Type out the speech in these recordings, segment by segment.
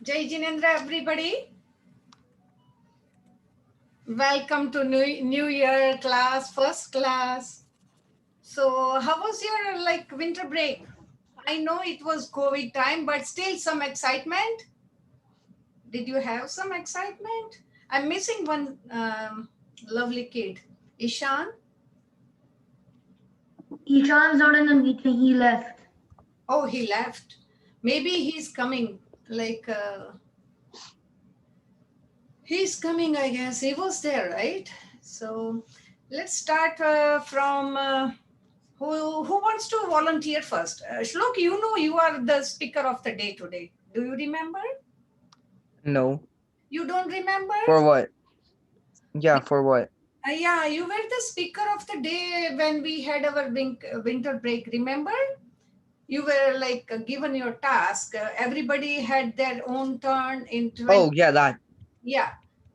Jai Jinendra, everybody. Welcome to New Year class, first class. So, how was your winter break? I know it was COVID time, but still some excitement. Did you have some excitement? I'm missing one lovely kid, Ishan. Ishan's not in the meeting, he left. Oh, he left. Maybe he's coming. He's coming. I guess he was there, right? So, let's start from. Who wants to volunteer first? Shlok, you know you are the speaker of the day today. Do you remember? No. You don't remember? For what? Yeah, for what? Yeah, you were the speaker of the day when we had our winter break. Remember? You were given your task. Everybody had their own turn in 20. Oh, yeah, that. Yeah.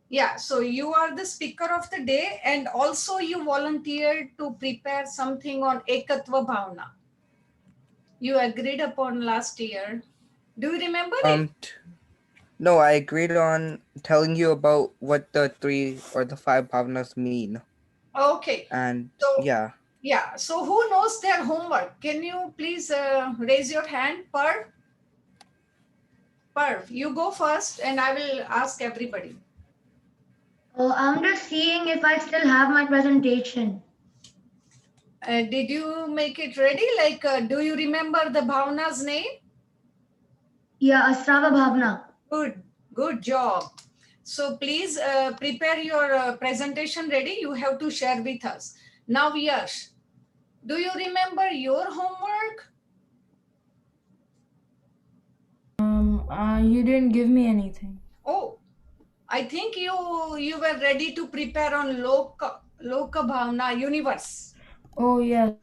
Yeah. So you are the speaker of the day, and also you volunteered to prepare something on Ekatva Bhavna. You agreed upon last year. Do you remember it? Um, t- no, I agreed on telling you about what the three or the five bhavnas mean. Okay. And So, yeah, yeah. So, who knows their homework? Can you please raise your hand? Perv, you go first and I will ask everybody. Oh, I'm just seeing if I still have my presentation. Did you make it ready? Do you remember the Bhavana's name? Yeah, Asrava Bhavna. Good. Good job. So, please prepare your presentation ready. You have to share with us. Now, Yash, do you remember your homework? You didn't give me anything. Oh, I think you were ready to prepare on Loka Bhavna universe. Oh yes.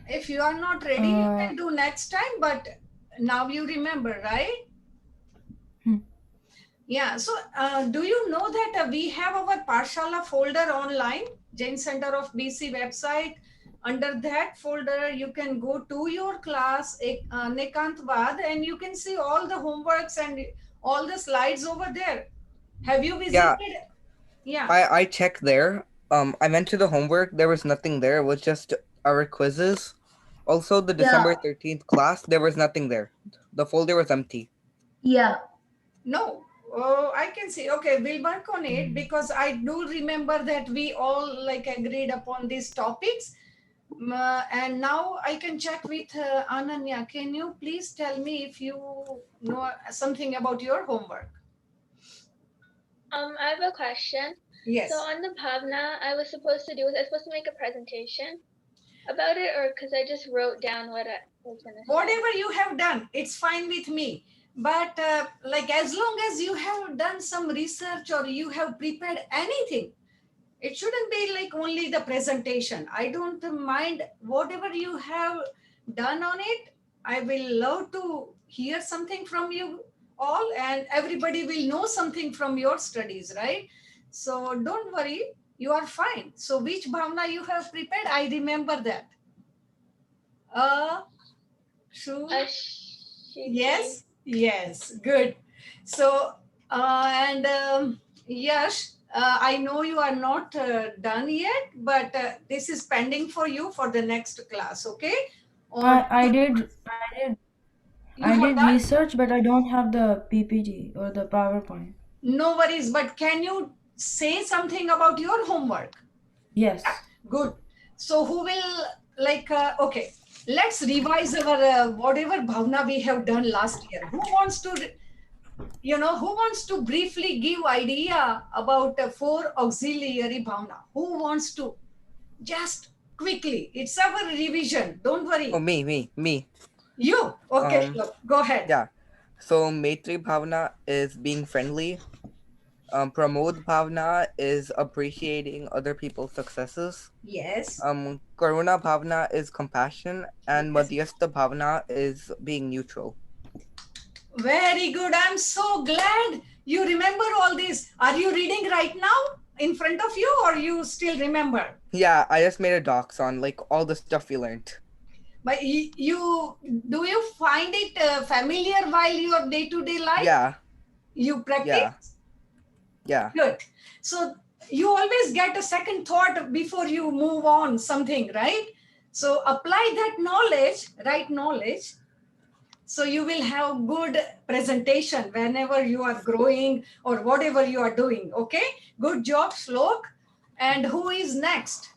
If you are not ready, you Uh. can do next time. But now you remember, right? hmm. Yeah. So, do you know that we have our Parshala folder online, Jain Center of BC website? Under that folder, you can go to your class, Anekantvad, and you can see all the homeworks and all the slides over there. Have you yeah, visited? Yeah. I checked there. I went to the homework. There was nothing there. It was just our quizzes. Also, the Yeah, December 13th class, there was nothing there. The folder was empty. yeah. No, oh, I can see. Okay, we'll work on it because I do remember that we all agreed upon these topics. And now I can check with Ananya. Can you please tell me if you know something about your homework? I have a question. Yes. So on the Bhavna, I was supposed to make a presentation about it, or because I just wrote down what I was gonna say. Whatever you have done, it's fine with me. But as long as you have done some research or you have prepared anything, it shouldn't be only the presentation. I don't mind whatever you have done on it. I will love to hear something from you all, and everybody will know something from your studies, right? So don't worry, you are fine. So which bhavna you have prepared? I remember that. Uh, Shu. Yes, yes, good. So, and Yash, I know you are not done yet, but this is pending for you for the next class, okay? Or I did I did you I have did done? research, but I don't have the PPT or the PowerPoint. No worries, but can you say something about your homework? Yes. Good. So who will okay, let's revise our whatever bhavna we have done last year. Who wants to who wants to briefly give idea about four auxiliary bhavna? Who wants to just quickly? It's our revision. Don't Oh, worry. me. You okay? Um, Look, go ahead. yeah. So, Maitri Bhavna is being friendly. Pramod Bhavna is appreciating other people's successes. Yes. Karuna Bhavna is compassion, and Yes. Madhyastha Bhavna is being neutral. Very good. I'm so glad you remember all this. Are you reading right now in front of you, or you still remember? Yeah, I just made a docs on like all the stuff we learned. But do you find it familiar while your day-to-day life? Yeah. You practice? Yeah. Good. So you always get a second thought before you move on something, right? So apply that knowledge, right knowledge. So you will have good presentation whenever you are growing or whatever you are doing. Okay. Good job, Shlok. And who is next?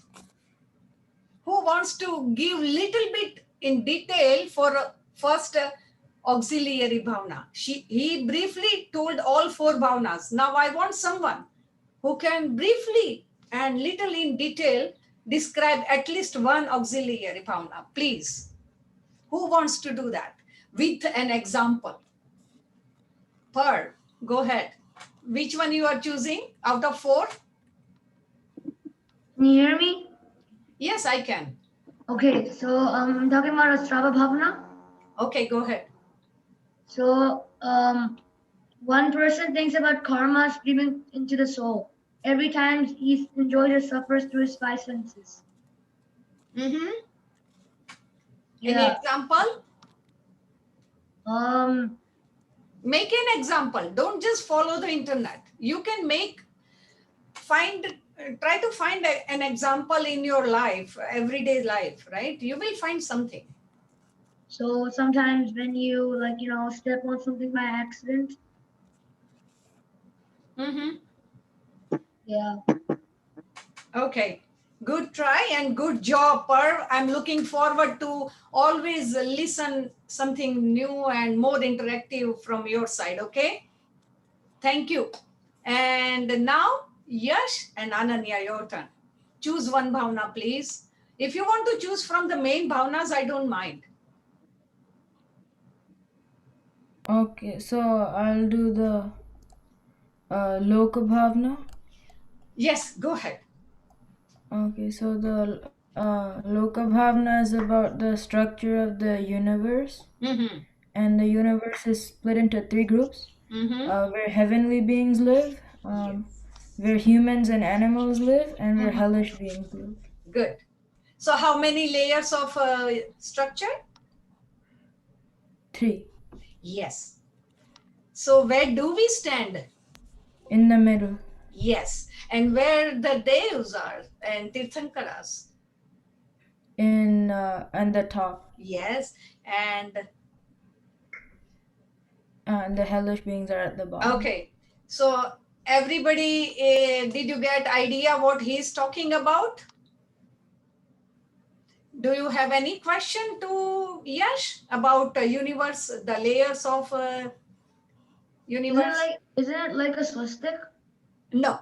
Who wants to give little bit in detail for first auxiliary bhavna? He briefly told all four bhavnas. Now I want someone who can briefly and little in detail describe at least one auxiliary bhavna, please. Who wants to do that with an example? Pearl, go ahead. Which one you are choosing out of four? Can you hear me? Yes, I can. Okay, so I'm talking about Astrava Bhavana. Okay, go ahead. So one person thinks about karma streaming into the soul. Every time he enjoys or suffers through his five senses. Mm-hmm. Any Yeah. example? Make an example. Don't just follow the internet. You can try to find an example in your life, everyday life, right? You will find something. So sometimes when you step on something by accident. Mm-hmm. Yeah. Okay. Good try and good job, Parv. I'm looking forward to always listen something new and more interactive from your side. Okay. Thank you. And now, Yash and Ananya, your turn. Choose one bhavna, please. If you want to choose from the main bhavnas, I don't mind. Okay, so I'll do the Loka Bhavna. Yes, go ahead. Okay, so the Loka Bhavna is about the structure of the universe. Mm-hmm. And the universe is split into three groups, Mm-hmm. where heavenly beings live, Yes. where humans and animals live, and where Mhm. hellish beings live. Good. So how many layers of structure? Three. Yes. So where do we stand? In the middle. Yes. And where the devs are and Tirthankaras? In the top. Yes. And The hellish beings are at the bottom. okay. So everybody, did you get idea what he's talking about? Do you have any question to Yash about universe, the layers of universe? Isn't it like a swastika? No,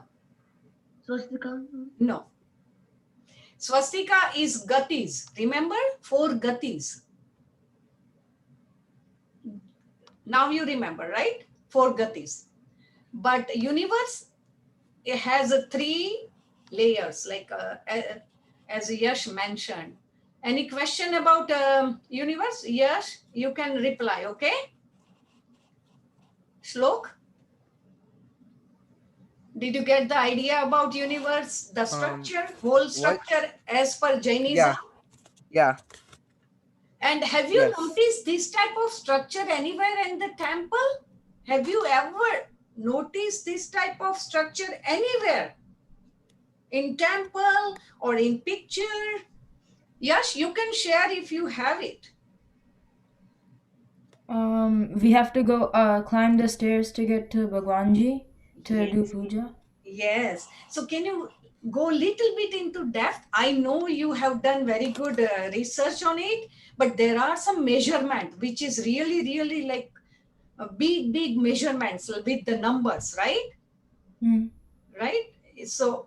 Swastika? no. Swastika is gatis. Remember? 4 gatis. Now you remember, right? 4 gatis. But universe, it has 3 layers, like as Yash mentioned. Any question about universe? Yash, you can reply, okay? Shlok? Did you get the idea about universe, the structure, whole structure as per Jainism? Yeah. And have you Yes. noticed this type of structure anywhere in the temple? Have you ever noticed this type of structure anywhere? In temple or in picture? Yes, you can share if you have it. We have to go climb the stairs to get to Bhagwanji to do puja. Yes. So can you go little bit into depth? I know you have done very good research on it, but there are some measurement which is really like big measurements with the numbers, right? Right? So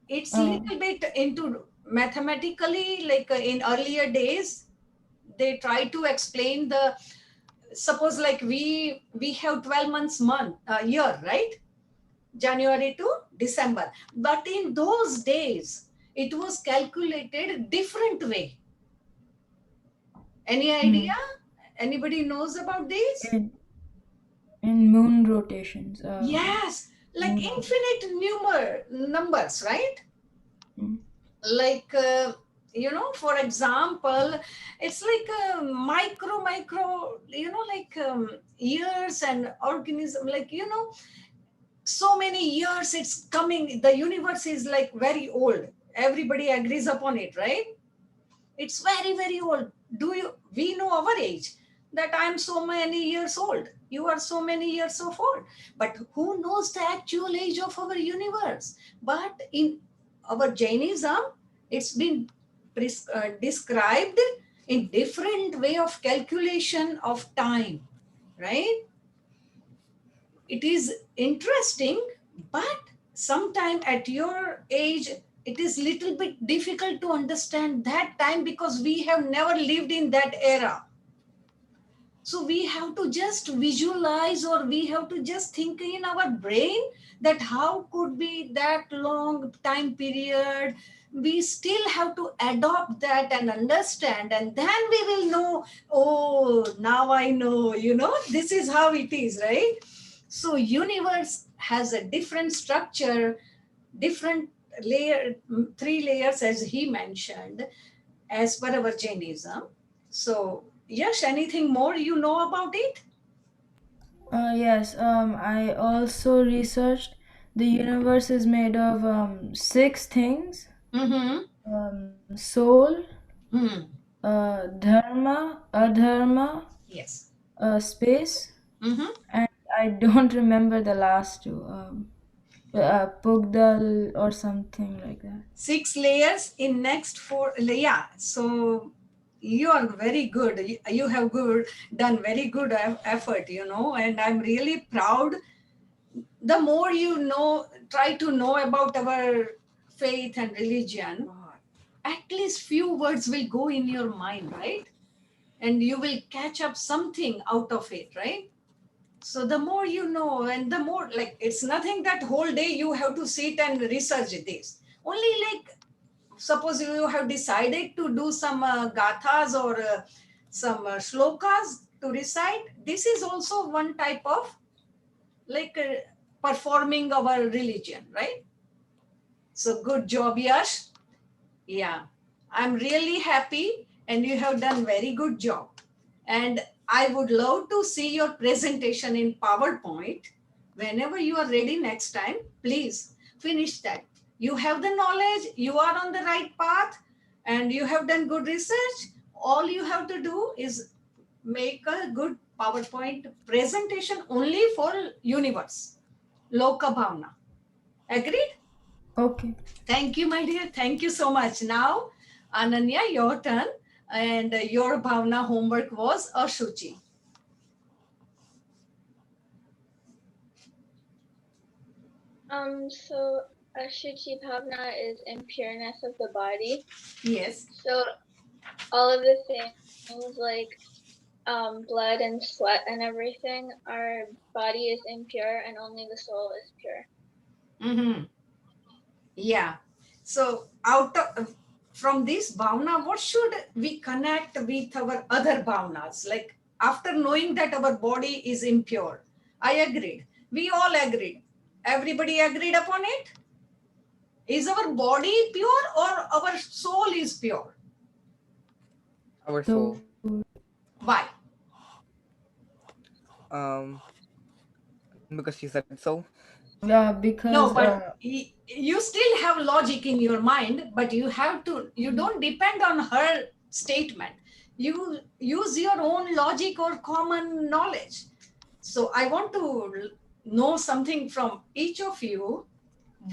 it's little bit into mathematically, like in earlier days, they try to explain the, suppose like we have 12 months year, right? January to December. But in those days, it was calculated different way. Any idea? Anybody knows about this? In moon rotations. Yes, like infinite numbers, right? Like For example, it's like a micro, like years and organism, like so many years it's coming. The universe is like very old. Everybody agrees upon it, right? It's very, very old. We know our age, that I'm so many years old, you are so many years of old, but who knows the actual age of our universe? But in our Jainism, it's been described in different way of calculation of time, right? It is interesting, but sometime at your age it is little bit difficult to understand that time, because we have never lived in that era. So we have to just visualize, or we have to just think in our brain that how could be that long time period. We still have to adopt that and understand, and then we will know, oh, now I know, this is how it is, right? So universe has a different structure, different layer, three layers as he mentioned, as per our Jainism. So yes, anything more you know about it? Yes, I also researched the universe is made of six things: Mm-hmm. soul, Hmm. dharma, adharma, Yes. space, Mm-hmm. and I don't remember the last two. Pugdal or something like that. Six layers in next four. Yeah. So you are very good. You have done very good effort, and I'm really proud. The more you know, try to know about our faith and religion, at least few words will go in your mind, right? And you will catch up something out of it, right? So the more you know, and the more, like, it's nothing that whole day you have to sit and research this. Only like, suppose you have decided to do some gathas, or some shlokas to recite. This is also one type of, like, performing our religion, right? So good job, Yash. Yeah, I'm really happy, and you have done very good job. And I would love to see your presentation in PowerPoint. Whenever you are ready next time, please finish that. You have the knowledge, you are on the right path, and you have done good research. All you have to do is make a good PowerPoint presentation only for universe, Loka Bhavana. Agreed? Okay. Thank you, my dear. Thank you so much. Now, Ananya, your turn. And your Bhavna homework was Ashuchi. So Ashuchi Bhavna is impureness of the body. Yes. So all of the things like blood and sweat and everything, our body is impure and only the soul is pure. Mm-hmm. Yeah. So, from this Bhavna, what should we connect with our other Bhavnas? Like, after knowing that our body is impure, I agreed. We all agreed. Everybody agreed upon it? Is our body pure, or our soul is pure? Our So soul. Why? Um, because she said so. yeah, No, because but you still have logic in your mind, but you don't depend on her statement. You use your own logic or common knowledge. So I want to know something from each of you,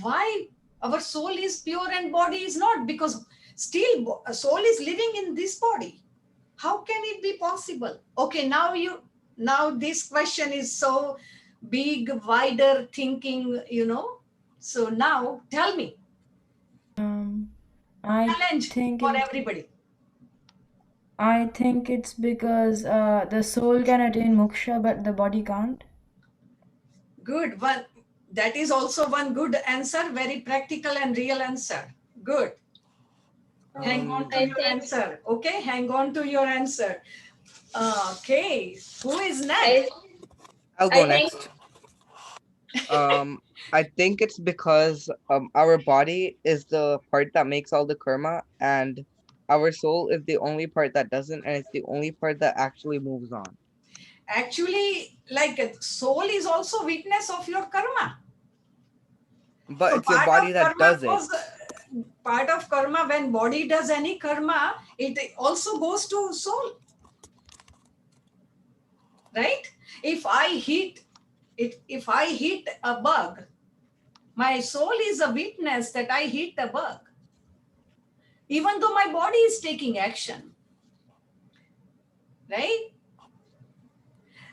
why our soul is pure and body is not, because still a soul is living in this body. How can it be possible? Okay, now this question is so big, wider thinking, So now tell me, um, I challenge think for it, everybody. I think it's because the soul can attain moksha, but the body can't. Good one. That is also one good answer, very practical and real answer. Good. Hang on to I your think answer. Okay, hang on to your answer. Okay, who is I next? I'll go I think next. I think it's because our body is the part that makes all the karma, and our soul is the only part that doesn't, and it's the only part that actually moves on. Actually, like soul is also witness of your karma. But So it's your body that does it. part of karma, when body does any karma, it also goes to soul. Right? If I hit a bug, my soul is a witness that I hit a bug, even though my body is taking action. Right?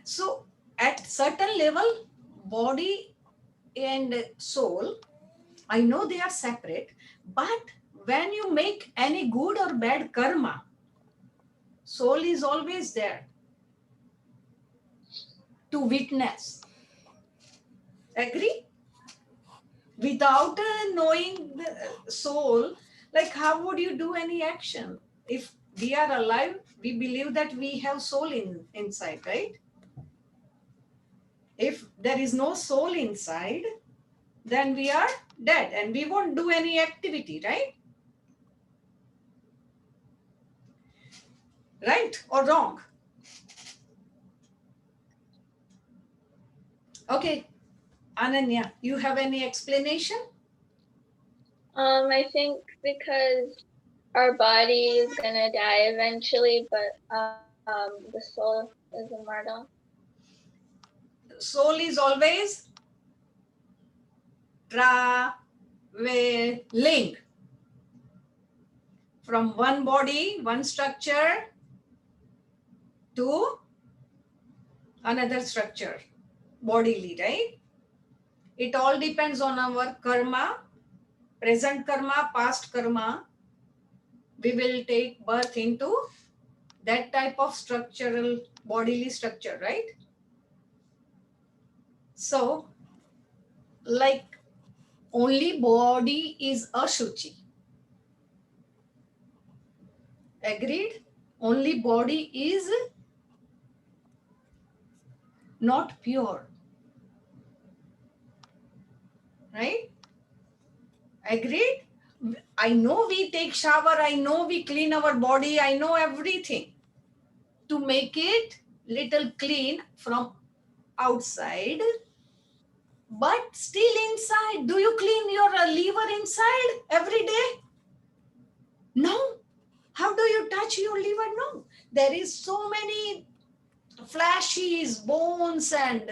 So at certain level, body and soul, I know they are separate, but when you make any good or bad karma, soul is always there to witness. Agree? Without knowing the soul, like how would you do any action? If we are alive, we believe that we have soul inside, right? If there is no soul inside, then we are dead and we won't do any activity, right? Right or wrong? Okay, Ananya, you have any explanation? I think because our body is gonna die eventually, but the soul is immortal. Soul is always traveling from one body, one structure to another structure, bodily, right? It all depends on our karma, present karma, past karma. We will take birth into that type of structural bodily structure, right? So, like only body is ashuchi. Agreed? Only body is not pure, right? Agreed? I know we take shower, I know we clean our body, I know everything to make it little clean from outside, but still inside, do you clean your liver inside every day? No. How do you touch your liver? No. There is so many flashes, bones, and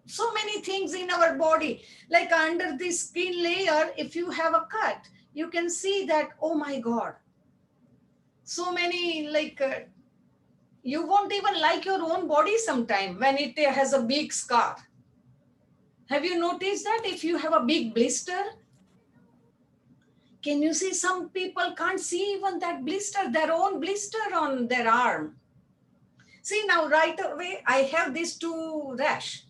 so many things in our body. Like under the skin layer, if you have a cut, you can see that, oh my God, so many, like you won't even like your own body sometime when it has a big scar. Have you noticed that if you have a big blister, can you see some people can't see even that blister, their own blister on their arm? See now right away, I have these two rash.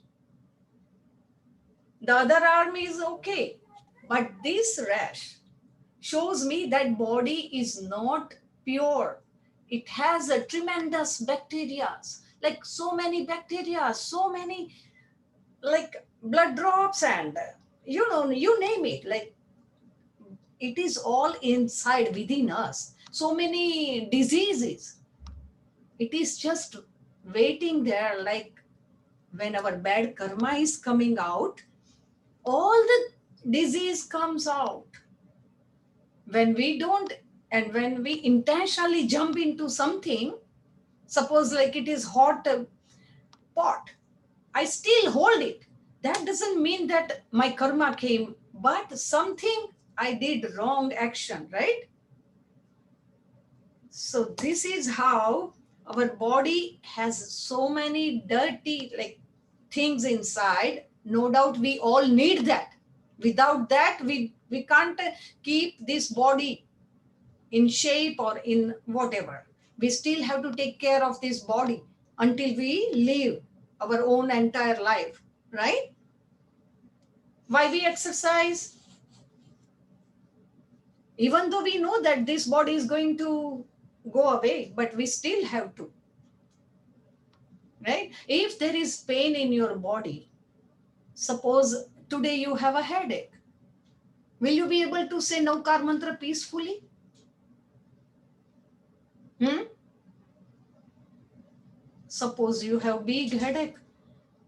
The other arm is okay. But this rash shows me that body is not pure. It has a tremendous bacteria, like so many bacteria, so many like blood drops and you know, you name it. Like it is all inside within us. So many diseases. It is just waiting there, like when our bad karma is coming out, all the disease comes out. When we don't, and when we intentionally jump into something, suppose like it is hot pot, I still hold it. That doesn't mean that my karma came, but something I did wrong action, right? So this is how our body has so many dirty like things inside. No doubt we all need that. Without that, we can't keep this body in shape or in whatever. We still have to take care of this body until we live our own entire life, right? Why we exercise? Even though we know that this body is going to go away, but we still have to, right? If there is pain in your body, suppose today you have a headache, will you be able to say Navkar mantra peacefully? Suppose you have big headache,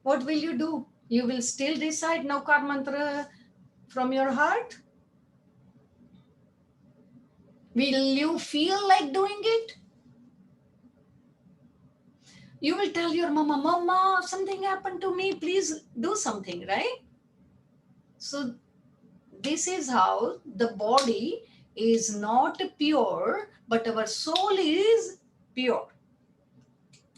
what will you do? You will still recite Navkar mantra from your heart? Will you feel like doing it? You will tell your mama, something happened to me, please do something, right? So this is how the body is not pure, but our soul is pure.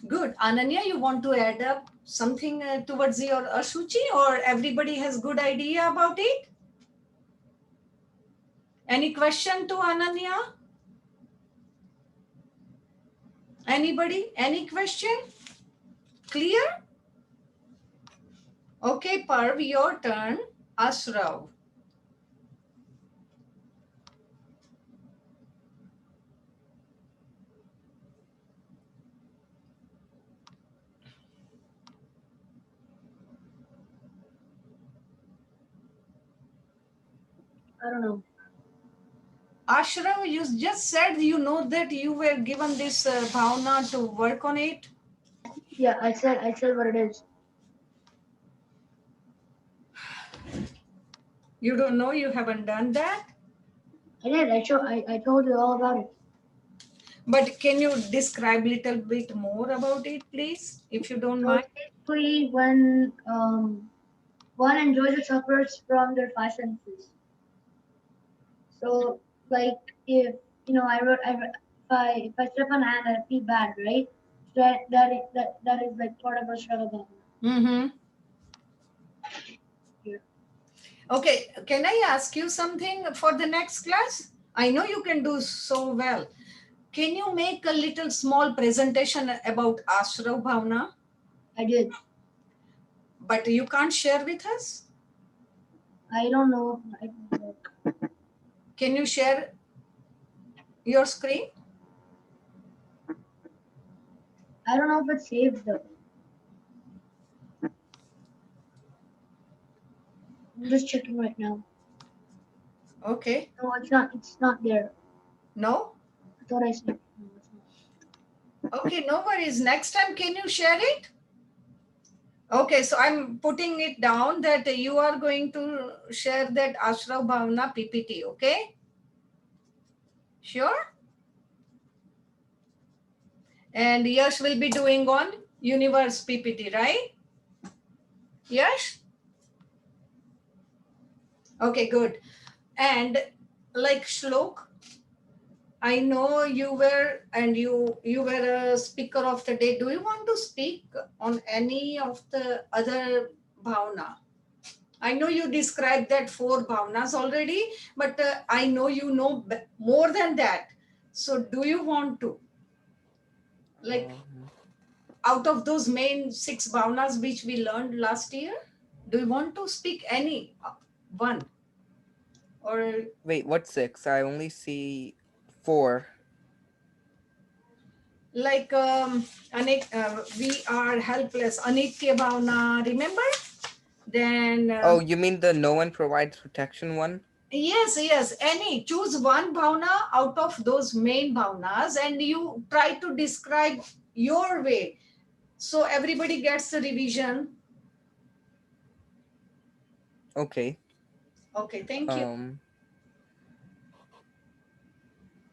Good. Ananya, you want to add up something towards your Ashuchi, or everybody has good idea about it? Any question to Ananya? Anybody? Any question? Clear? Okay, Parv, your turn. Ashrav. I don't know. Ashrav, you just said you know that you were given this bhavna to work on it. Yeah, I said what it is. You don't know, you haven't done that. I did. I told you all about it. But can you describe a little bit more about it, please, if you don't So mind? basically, when one enjoys the suffers from their five senses. So like if if I step on a hand and I feel bad, right? So that is like part of a struggle button. Mm-hmm. Yeah. Okay, can I ask you something for the next class? I know you can do so well. Can you make a little small presentation about Ashrav Bhavna? I did. But you can't share with us? I don't know if I can work. Can you share your screen? I don't know if it's saved though. I'm just checking right now. Okay. No, it's not. It's not there. No? I thought I said. No, it's not. Okay, no worries. Next time, can you share it? Okay, so I'm putting it down that you are going to share that Ashrav Bhavna PPT, okay? Sure? And Yash will be doing on Universe PPT, right? Yash? Okay, good. And like Shlok, I know you were you were a speaker of the day. Do you want to speak on any of the other bhavna? I know you described that 4 bhavnas already, but I know you know more than that. So do you want to, like, out of those main 6 bhavnas which we learned last year, do you want to speak any one? Or Wait, what's 6? I only see 4. like we are helpless, Anitya Bhavna, remember? Then Oh, you mean the no one provides protection one? yes, any choose one bhavna out of those main bhavnas and you try to describe your way, so everybody gets the revision. Okay. Okay, thank you.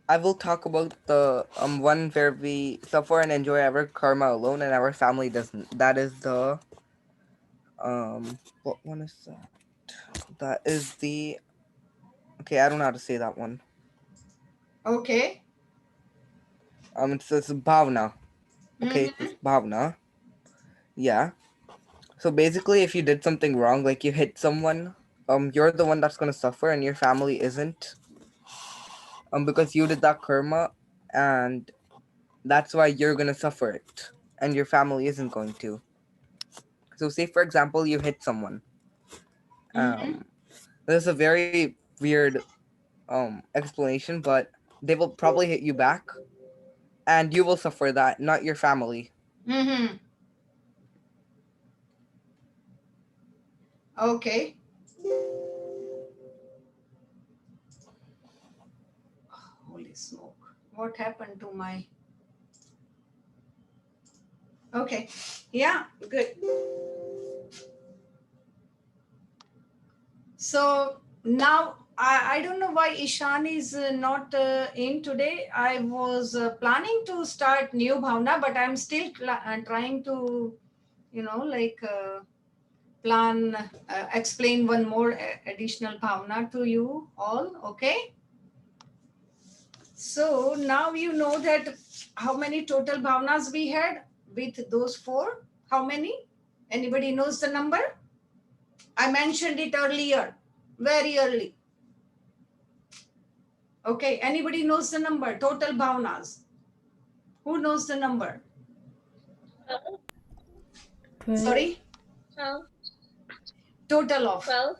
I will talk about the one where we suffer and enjoy our karma alone and our family doesn't. That is the what one is that? That is the okay, I don't know how to say that one. Okay. It's bhavna. Okay, Mm-hmm. it's bhavna. Yeah. So basically if you did something wrong, like you hit someone, you're the one that's gonna suffer and your family isn't. Because you did that karma and that's why you're gonna suffer it. And your family isn't going to. So say for example you hit someone. Mm-hmm. There's a very weird explanation, but they will probably hit you back and you will suffer that, not your family. Mm-hmm. Okay. Holy smoke, what happened to my Okay. Yeah, good. So now I don't know why Ishan is not in today. I was planning to start new bhavna, but I'm still trying to, plan, explain one more additional bhavna to you all. Okay. So now you know that how many total bhavnas we had with those four. How many? Anybody knows the number? I mentioned it earlier, very early. Okay, anybody knows the number? Total bhavnas. Who knows the number? 12. Sorry? 12. Total of 12.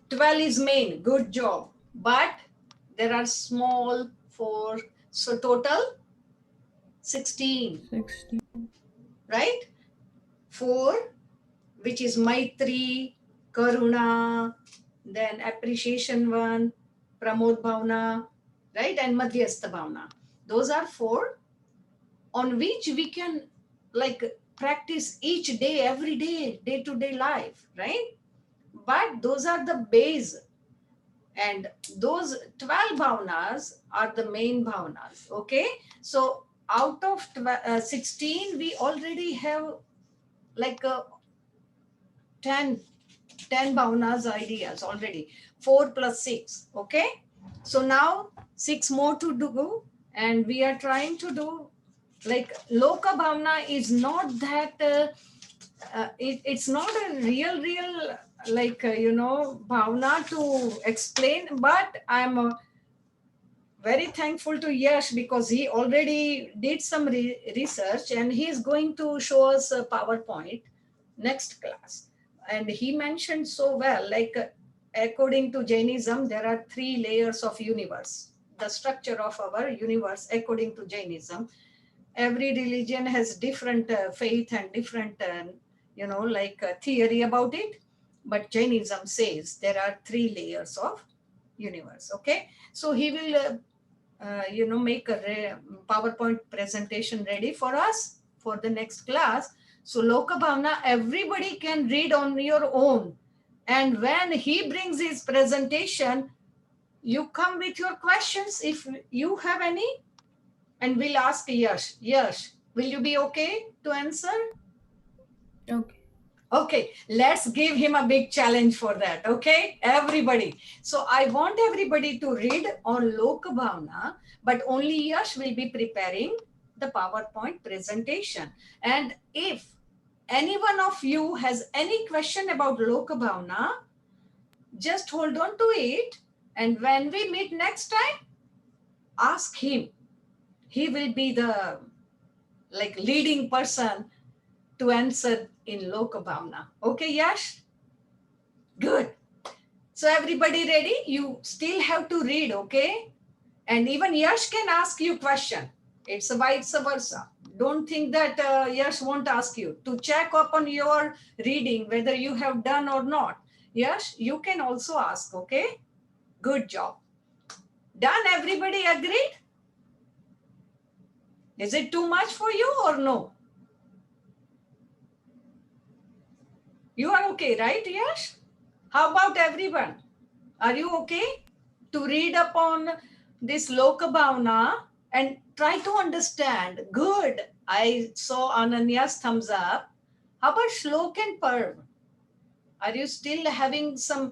12 is main. Good job. But there are small four. So total 16, 16. right? 4, which is Maitri, Karuna, then appreciation one, Pramod Bhavna, right? And Madhyastha Bhavna. Those are 4 on which we can like practice each day, every day, day to day life, right? But those are the base, and those 12 bhavnas are the main bhavnas. Okay, so out of 16 we already have like 10 bhavnas ideas already. 4 plus 6. Okay, so now 6 more to do, and we are trying to do like Loka Bhavna is not that it's not a real like bhavna to explain, but I'm very thankful to Yash because he already did some research, and he is going to show us a PowerPoint next class. And he mentioned so well, like according to Jainism, there are 3 layers of universe. The structure of our universe, according to Jainism, every religion has different faith and different theory about it, but Jainism says there are 3 layers of universe. Okay, so he will make a PowerPoint presentation ready for us for the next class. So Loka Bhavna everybody can read on your own, and when he brings his presentation, you come with your questions if you have any, and we'll ask Yash. Yash, will you be okay to answer? Okay. Okay, let's give him a big challenge for that. Okay, everybody. So I want everybody to read on Loka Bhavna, but only Yash will be preparing the PowerPoint presentation. And if any one of you has any question about Loka Bhavna, just hold on to it. And when we meet next time, ask him. He will be the like leading person to answer in Loka Bhavna. Okay, Yash? Good. So everybody ready? You still have to read, okay? And even Yash can ask you question. It's vice versa. Don't think that Yash won't ask you to check up on your reading, whether you have done or not. Yash, you can also ask, okay? Good job. Done, everybody agreed? Is it too much for you or no? You are okay, right, Yash? How about everyone? Are you okay to read upon this Loka Bhavna and try to understand? Good. I saw Ananya's thumbs up. How about Shlok and Parv? Are you still having some,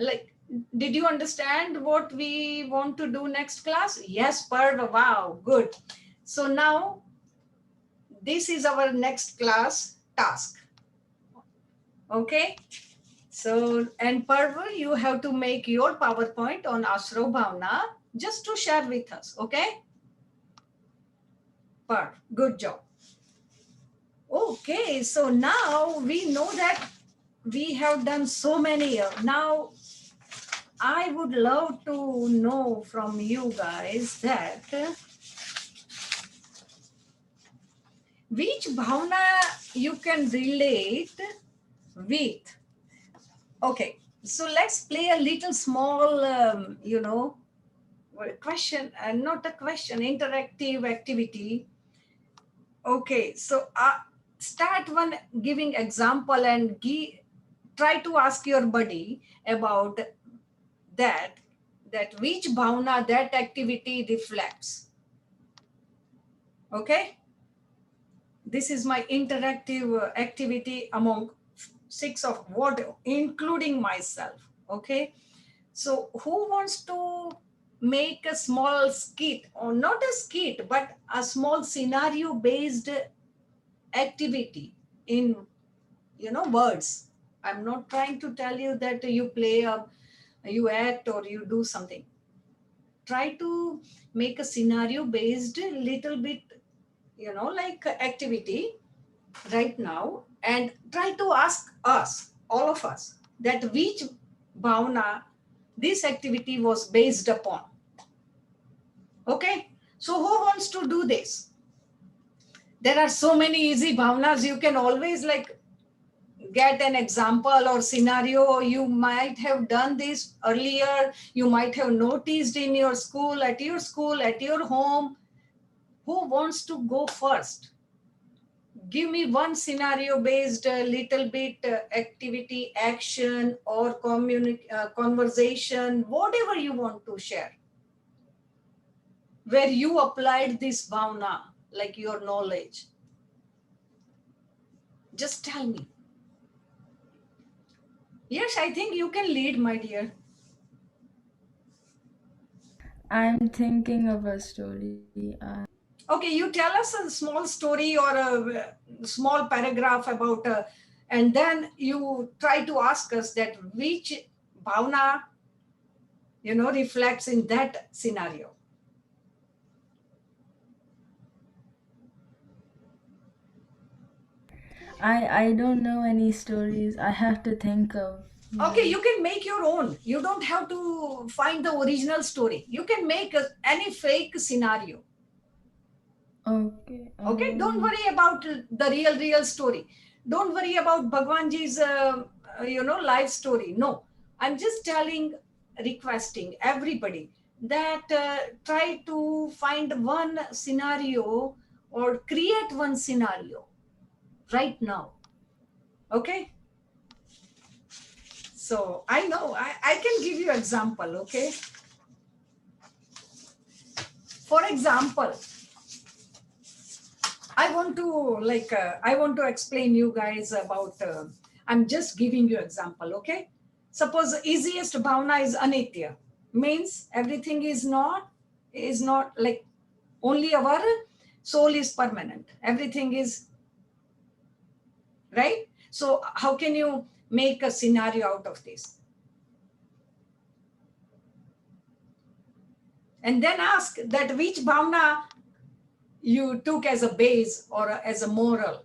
like, did you understand what we want to do next class? Yes, Parv. Wow, good. So now this is our next class task. Okay. So, and Parv, you have to make your PowerPoint on Ashro Bhavna just to share with us, okay? Parv, good job. Okay, so now we know that we have done so many. Now, I would love to know from you guys that which bhavna you can relate with. Okay, so let's play a little small, question, not a question, interactive activity. Okay, so start one giving example and try to ask your buddy about that, that which bhavna that activity reflects. Okay, this is my interactive activity among 6 of what, including myself. Okay, so who wants to make a small skit, or not a skit but a small scenario based activity in, words. I'm not trying to tell you that you act or you do something. Try to make a scenario based little bit, like activity right now, and try to ask us, all of us, that which bhavana this activity was based upon. Okay, so who wants to do this? There are so many easy bhavanas. You can always like get an example or scenario. You might have done this earlier. You might have noticed in your school, at your home. Who wants to go first? Give me one scenario based little bit activity, action, or conversation, whatever you want to share, where you applied this bhavana, like your knowledge. Just tell me. Yes, I think you can lead, my dear. I'm thinking of a story. Okay, you tell us a small story or a small paragraph about, and then you try to ask us that which bhavana, reflects in that scenario. I don't know any stories. I have to think of. Okay, you can make your own. You don't have to find the original story. You can make any fake scenario. Okay. Okay, don't worry about the real story. Don't worry about Bhagwanji's, life story. No, I'm just requesting everybody that try to find one scenario or create one scenario right now. Okay, so I know I can give you example. Okay, for example, I want to explain you guys about, I'm just giving you example. Okay, suppose the easiest bhavana is anitya, means everything is not like, only our soul is permanent, everything is right. So how can you make a scenario out of this? And then ask that which bhavana you took as a base or as a moral.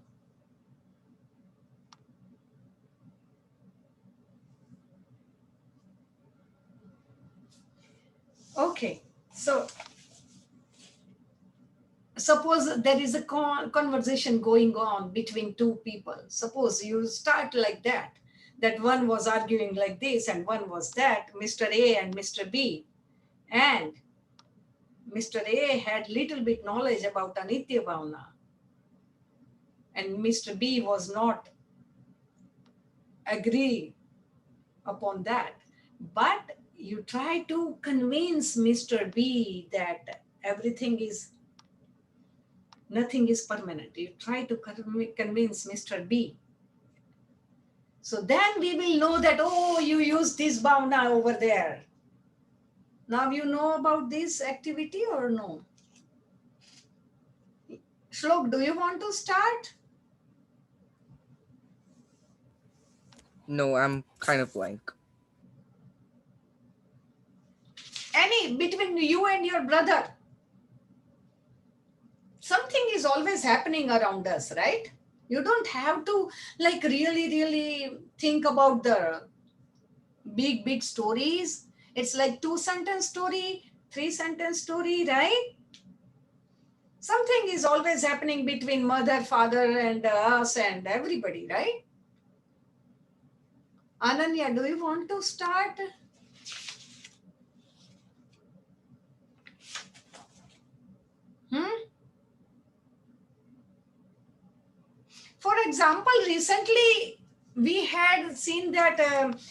Okay, so suppose there is a conversation going on between two people. Suppose you start like that one was arguing like this and one was that, Mr. A and Mr. B, and Mr. A had little bit knowledge about anitya bhavana, and Mr. B was not agree upon that. But you try to convince Mr. B that nothing is permanent. You try to convince Mr. B. So then we will know that, oh, you use this bhavana over there. Now you know about this activity or no? Shlok, do you want to start? No, I'm kind of blank. Any between you and your brother. Something is always happening around us, right? You don't have to like really think about the big stories. It's like 2-sentence story, 3-sentence story, right? Something is always happening between mother, father, and us and everybody, right? Ananya, do you want to start? Hmm? For example, recently we had seen that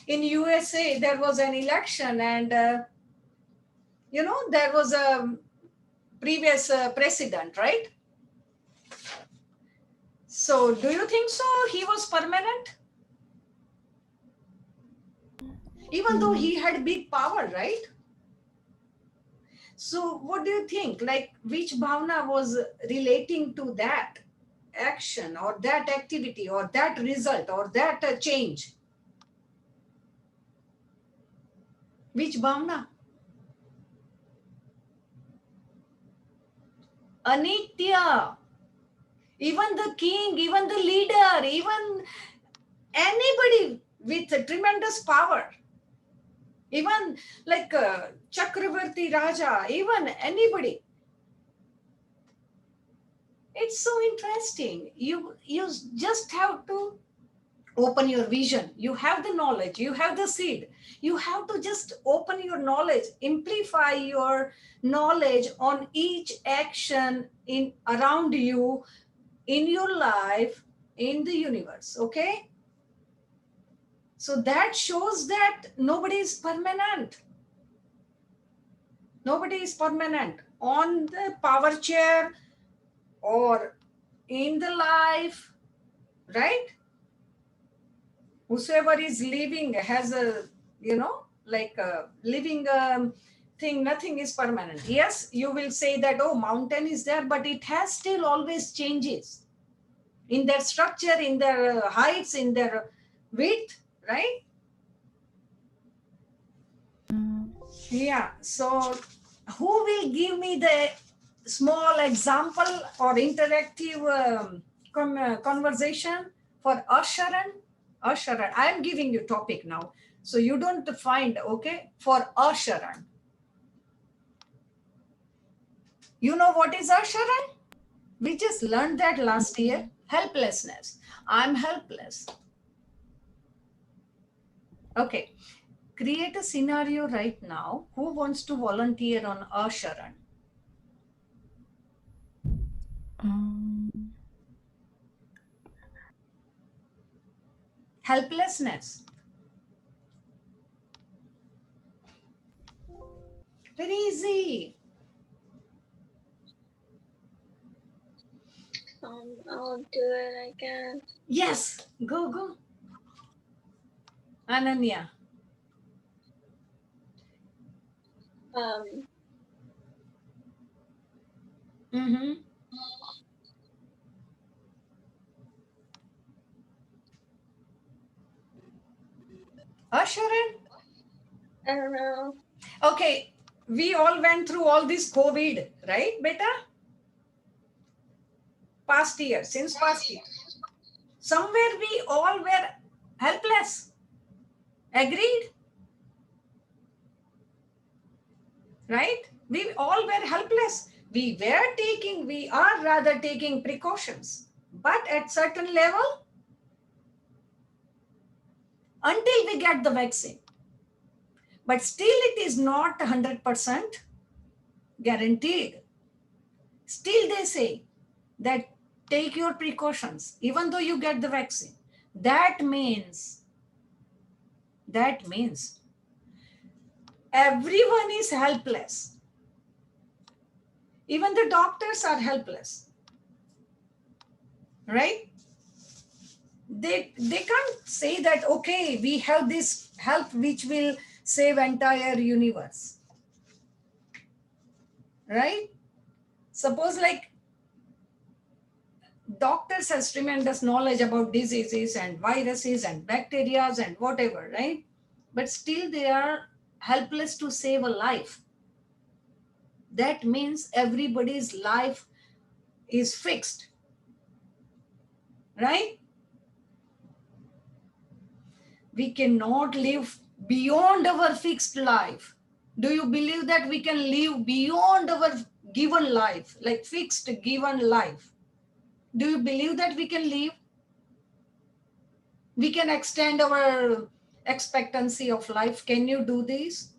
in USA there was an election, and there was a previous president, right? So do you think so he was permanent? Even though he had big power, right? So what do you think? Like, which bhavna was relating to that action or that activity or that result or that change? Which bhavna? Anitya. Even the king, even the leader, even anybody with a tremendous power, even like Chakravarti Raja, even anybody. It's so interesting. You just have to open your vision. You have the knowledge, you have the seed. You have to just open your knowledge, amplify your knowledge on each action in around you, in your life, in the universe. Okay, so that shows that nobody is permanent. Nobody is permanent on the power chair or in the life, right? Whosoever is living has a, like a living thing, nothing is permanent. Yes, you will say that, oh, mountain is there, but it has still always changes in their structure, in their heights, in their width, right? Yeah. So who will give me the small example or interactive conversation for Asharan? Asharan. I am giving you topic now. So you don't find, okay, for Asharan. You know what is Asharan? We just learned that last year. Helplessness. I'm helpless. Okay. Create a scenario right now. Who wants to volunteer on Asharan? Helplessness. Very easy. I'll do it, I guess. Yes, go. Ananya. Mm-hmm. Asharan? I don't know. Okay, we all went through all this COVID, right, beta? Past year, since past year. Somewhere we all were helpless. Agreed? Right? We all were helpless. We are rather taking precautions. But at certain level, until we get the vaccine. But still it is not 100% guaranteed. Still they say that take your precautions, even though you get the vaccine. That means everyone is helpless. Even the doctors are helpless, right? They can't say that, okay, we have this help which will save entire universe, right? Suppose like doctors has tremendous knowledge about diseases and viruses and bacteria and whatever, right? But still they are helpless to save a life. That means everybody's life is fixed, right? We cannot live beyond our fixed life. Do you believe that we can live beyond our given life, like fixed given life? Do you believe that we can live? We can extend our expectancy of life. Can you do this?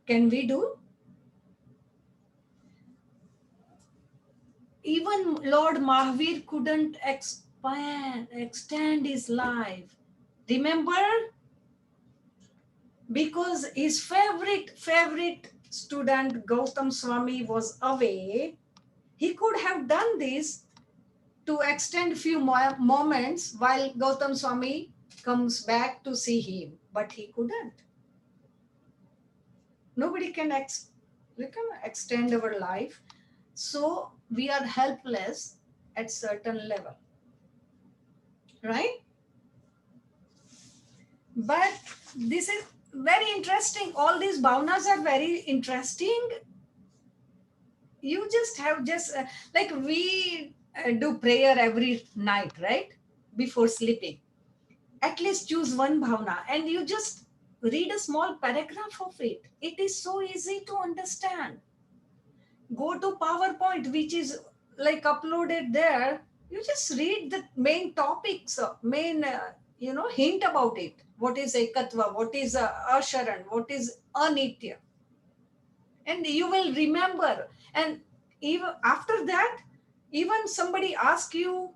Can we do? Even Lord Mahavir couldn't extend his life. Remember, because his favorite student Gautam Swami was away, he could have done this to extend few more moments while Gautam Swami comes back to see him, but he couldn't. Nobody can extend our life, so we are helpless at certain level, right? But this is very interesting. All these bhavnas are very interesting. You just have like we do prayer every night, right? Before sleeping. At least choose one bhavna and you just read a small paragraph of it. It is so easy to understand. Go to PowerPoint, which is like uploaded there. You just read the main topics, main, hint about it. What is Ekatva? What is Asharan? What is Anitya? And you will remember. And even after that, even somebody ask you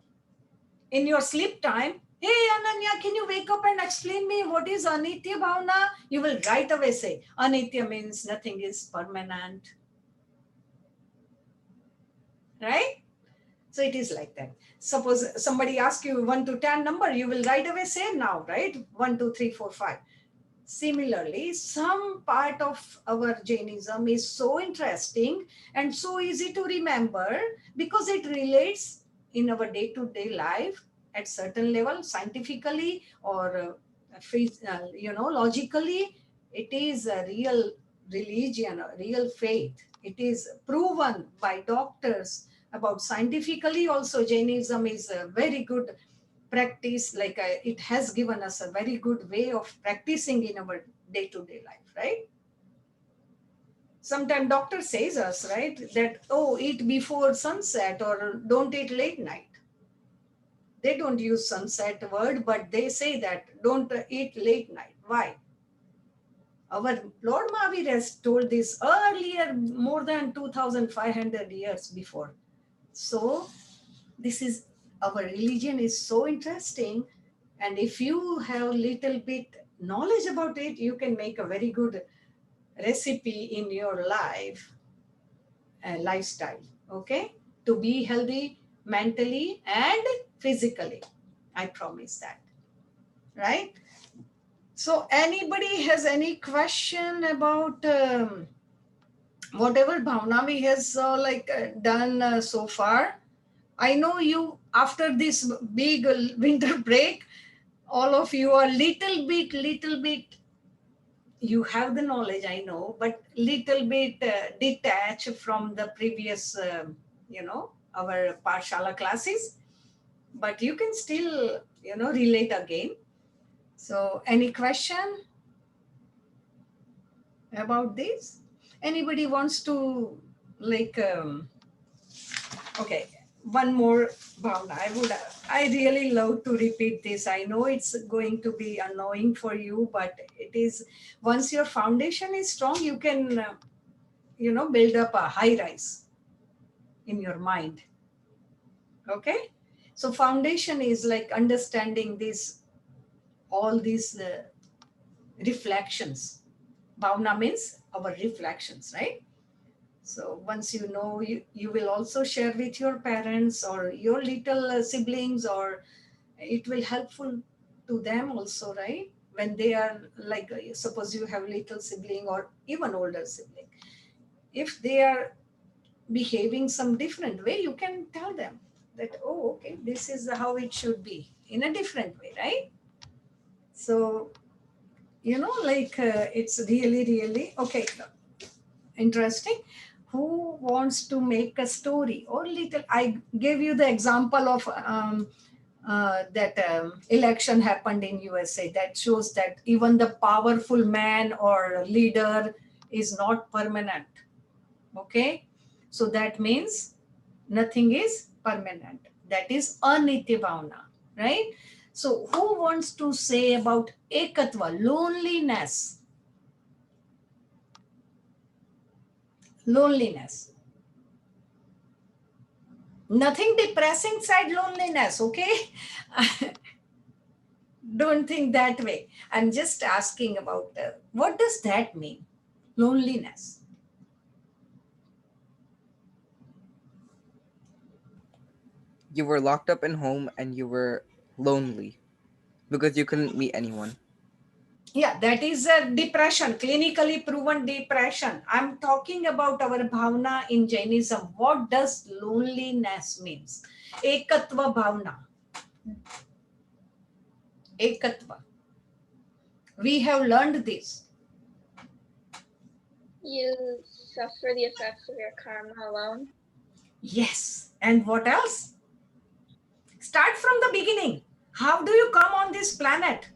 in your sleep time, hey Ananya, can you wake up and explain me what is Anitya Bhavana? You will right away say, Anitya means nothing is permanent. Right? So it is like that. Suppose somebody asks you 1 to 10 number, you will right away say now, right? 1, 2, 3, 4, 5. Similarly, some part of our Jainism is so interesting and so easy to remember because it relates in our day-to-day life at certain level, scientifically or logically. It is a real religion, a real faith. It is proven by doctors. About scientifically also, Jainism is a very good practice. Like it has given us a very good way of practicing in our day-to-day life, right? Sometimes doctor says us, right, that, oh, eat before sunset or don't eat late night. They don't use sunset word, but they say that don't eat late night. Why? Our Lord Mahavir has told this earlier, more than 2500 years before. So this is, our religion is so interesting, and if you have little bit knowledge about it, you can make a very good recipe in your life, lifestyle, okay, to be healthy mentally and physically. I promise that, right? So anybody has any question about whatever bhavna we has done so far? I know you, after this big winter break, all of you are little bit, you have the knowledge, I know, but little bit detached from the previous, our Parshala classes. But you can still, relate again. So any question about this? Anybody wants to, okay, one more bhavna. I really love to repeat this. I know it's going to be annoying for you, but it is, once your foundation is strong, you can, build up a high rise in your mind. Okay? So foundation is like understanding this, all these reflections. Bhavna means our reflections, right? So once you know, you will also share with your parents or your little siblings, or it will helpful to them also, right? When they are like, suppose you have little sibling or even older sibling. If they are behaving some different way, you can tell them that, oh, okay, this is how it should be in a different way, right? So, it's really, okay, interesting. Who wants to make a story or little? I gave you the example of that election happened in USA. That shows that even the powerful man or leader is not permanent. Okay, so that means nothing is permanent. That is anitya bhavana, right? So who wants to say about ekatva, loneliness? Loneliness. Nothing depressing side loneliness, okay? Don't think that way. I'm just asking about what does that mean? Loneliness. You were locked up in home and you were lonely because you couldn't meet anyone. Yeah, that is a depression, clinically proven depression. I'm talking about our bhavna in Jainism. What does loneliness means? Ekatva bhavna. Ekatva. We have learned this. You suffer the effects of your karma alone. Yes. And what else? Start from the beginning. How do you come on this planet?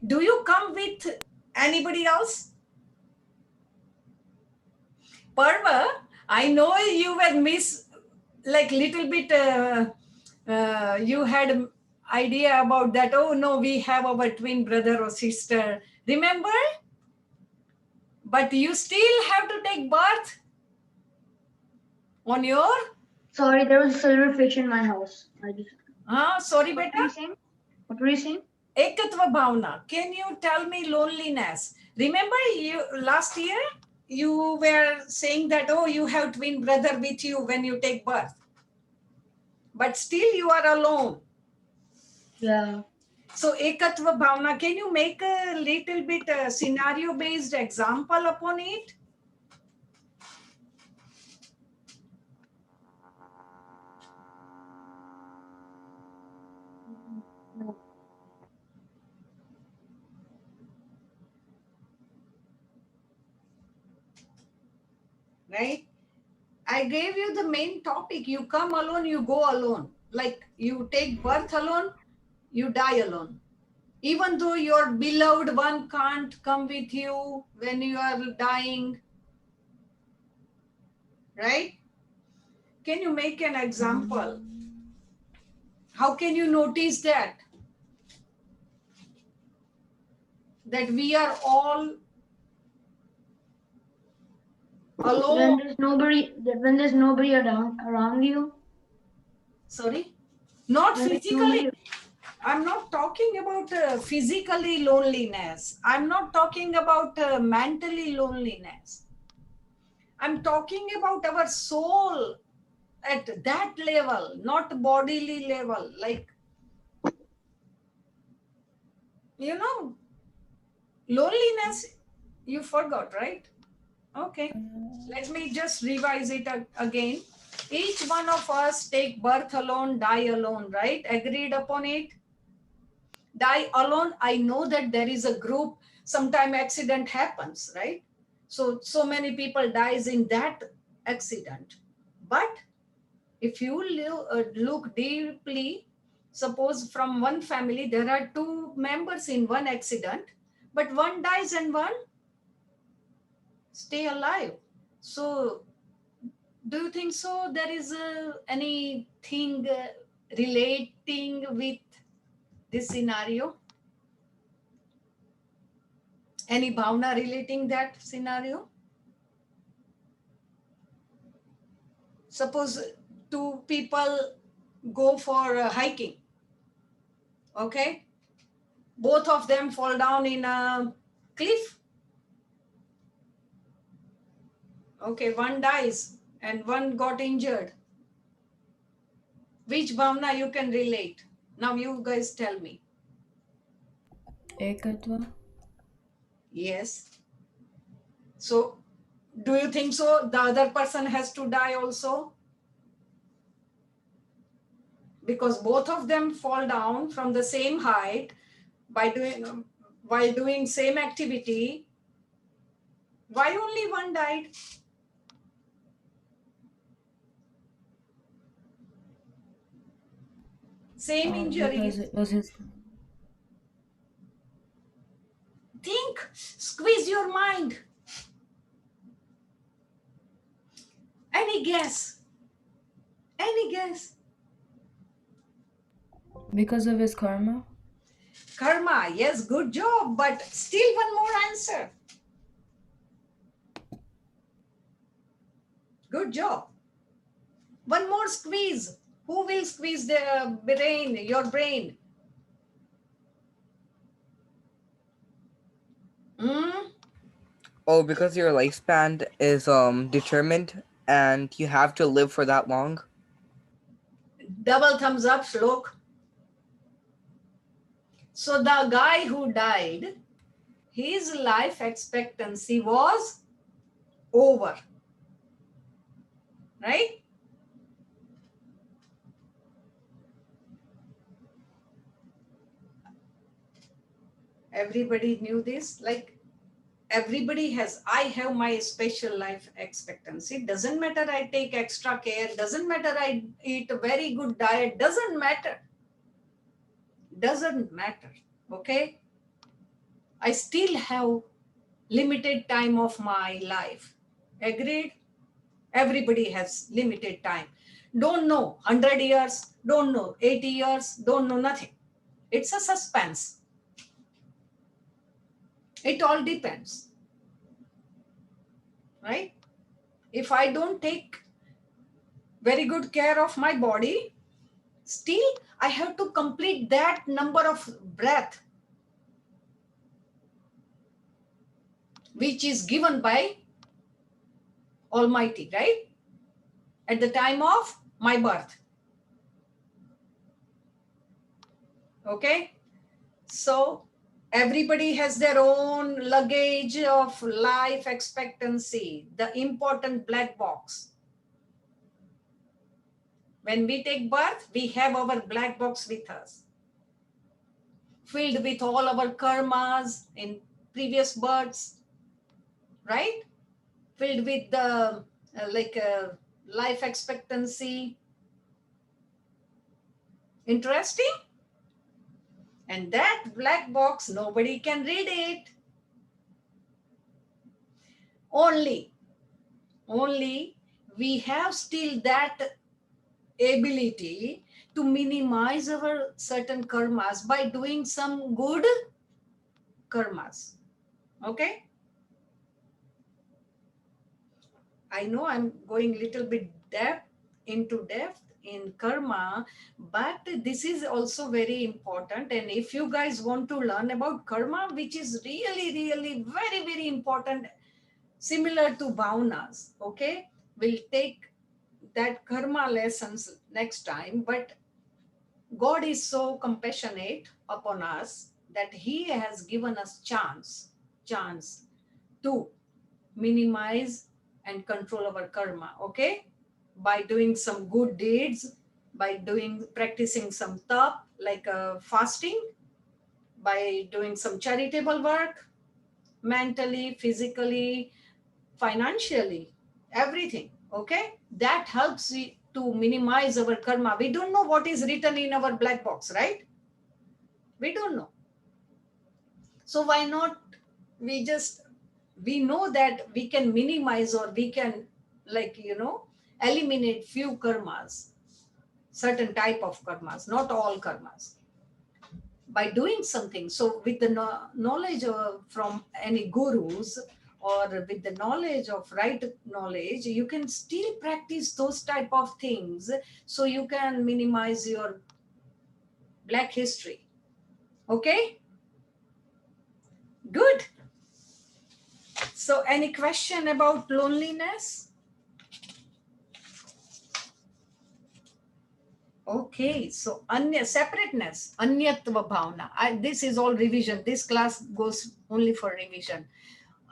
Do you come with anybody else? Parva, I know you were like little bit, you had idea about that. Oh no, we have our twin brother or sister. Remember? But you still have to take birth on your. Sorry, there was a silverfish in my house. Sorry, What were beta. you saying? What were you saying? Ekatva bhavna. Can you tell me loneliness? Remember you last year you were saying that, oh, you have twin brother with you when you take birth, but still you are alone. Yeah. So ekatva bhavna, can you make a little bit scenario based example upon it? No. Right? I gave you the main topic. You come alone, you go alone. Like you take birth alone, you die alone. Even though your beloved one can't come with you when you are dying, right? Can you make an example? How can you notice that? That we are all alone. When there's nobody around you. Sorry? Not When there's physically. I'm not talking about physically loneliness. I'm not talking about mentally loneliness. I'm talking about our soul at that level, not bodily level. Like, you know, loneliness, you forgot, right? Okay. Let me just revise it again. Each one of us take birth alone, die alone, right? Agreed upon it? Die alone, I know that there is a group, sometime accident happens, right? So many people dies in that accident. But if you look deeply, suppose from one family there are two members in one accident, but one dies and one stay alive. So do you think so there is anything relating with this scenario? Any bhavna relating that scenario? Suppose two people go for hiking, okay? Both of them fall down in a cliff. Okay, one dies and one got injured. Which bhavna you can relate? Now you guys tell me. Ekatva. Yes. So do you think so the other person has to die also? Because both of them fall down from the same height by doing while doing same activity. Why only one died? Same Because injuries. it was his. Think, squeeze your mind. Any guess? Any guess? Because of his karma. Karma, yes, good job, but still one more answer. Good job. One more squeeze. Who will squeeze the brain, your brain? Hmm? Oh, because your lifespan is determined and you have to live for that long. Double thumbs up, Shlok. So the guy who died, his life expectancy was over, right? Everybody knew this. Like everybody has, I have my special life expectancy. Doesn't matter I take extra care, doesn't matter I eat a very good diet, doesn't matter. Doesn't matter. Okay? I still have limited time of my life. Agreed? Everybody has limited time. Don't know 100 years, don't know 80 years, don't know nothing. It's a suspense. It all depends, right? If I don't take very good care of my body, still I have to complete that number of breath which is given by Almighty, right? At the time of my birth. Okay? So everybody has their own luggage of life expectancy, the important black box. When we take birth, we have our black box with us, filled with all our karmas in previous births, right? Filled with the life expectancy. Interesting? And that black box, nobody can read it. Only we have still that ability to minimize our certain karmas by doing some good karmas. Okay? I know I'm going little bit into depth in karma, but this is also very important. And if you guys want to learn about karma, which is really very, very important, similar to bhavanas, okay? We'll take that karma lessons next time, but God is so compassionate upon us that He has given us chance to minimize and control our karma, okay? By doing some good deeds, by practicing some tap, like fasting, by doing some charitable work, mentally, physically, financially, everything, okay? That helps to minimize our karma. We don't know what is written in our black box, right? We don't know. So why not we know that we can minimize, or we can, eliminate few karmas, certain type of karmas, not all karmas, by doing something. So with the knowledge from any gurus, or with the knowledge of right knowledge, you can still practice those type of things, so you can minimize your black history. Okay, good. So any question about loneliness? Okay, so separateness, anyatva bhavana. This is all revision. This class goes only for revision.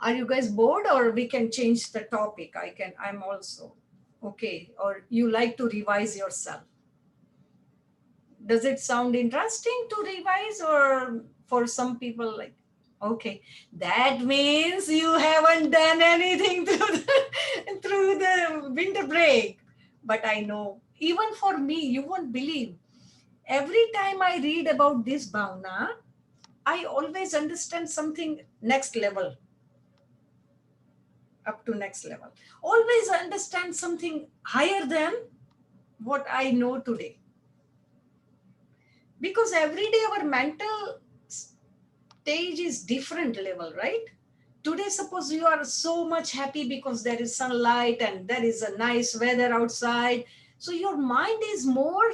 Are you guys bored, or we can change the topic? I'm also okay. Or you like to revise yourself? Does it sound interesting to revise, or for some people like, okay, that means you haven't done anything through the winter break. But I know, even for me, you won't believe, every time I read about this bhavana, I always understand something next level, up to next level. Always understand something higher than what I know today. Because every day our mental stage is different level, right? Today, suppose you are so much happy because there is sunlight and there is a nice weather outside. So your mind is more